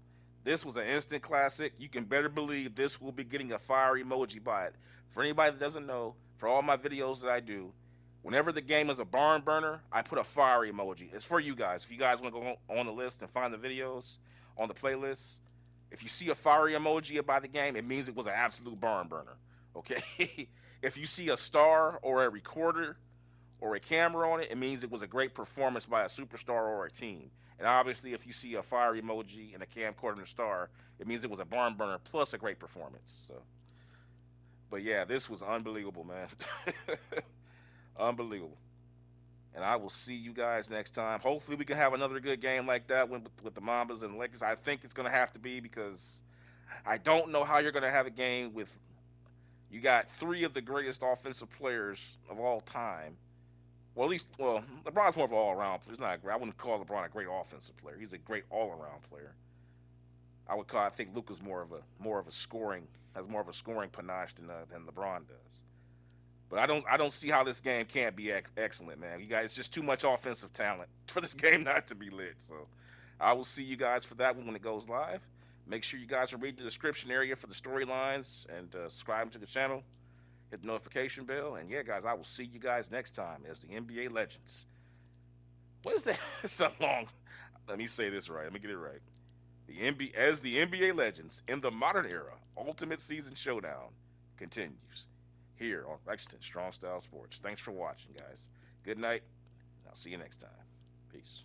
This was an instant classic. You can better believe this will be getting a fire emoji by it. For anybody that doesn't know, for all my videos that I do, whenever the game is a barn burner, I put a fire emoji. It's for you guys. If you guys want to go on the list and find the videos on the playlist, if you see a fire emoji by the game, it means it was an absolute barn burner. Okay? If you see a star or a recorder or a camera on it, it means it was a great performance by a superstar or a team. And obviously, if you see a fire emoji and a camcorder and a star, it means it was a barn burner plus a great performance. So, but yeah, this was unbelievable, man. Unbelievable. And I will see you guys next time. Hopefully, we can have another good game like that with the Mambas and the Lakers. I think it's going to have to be because I don't know how you're going to have a game with you got 3 of the greatest offensive players of all time. Well, at least, LeBron's more of an all-around player. He's not. I wouldn't call LeBron a great offensive player. He's a great all-around player. I think Luka's more of a scoring, has more of a scoring panache than LeBron does. But I don't see how this game can't be excellent, man. You guys, it's just too much offensive talent for this game not to be lit. So, I will see you guys for that one when it goes live. Make sure you guys are reading the description area for the storylines and subscribe to the channel. Hit the notification bell. And yeah, guys, I will see you guys next time as the NBA Legends. What is that? It's so long. Let me say this right. Let me get it right. As the NBA Legends in the modern era, Ultimate Season Showdown continues here on Lexington Strong Style Sports. Thanks for watching, guys. Good night. I'll see you next time. Peace.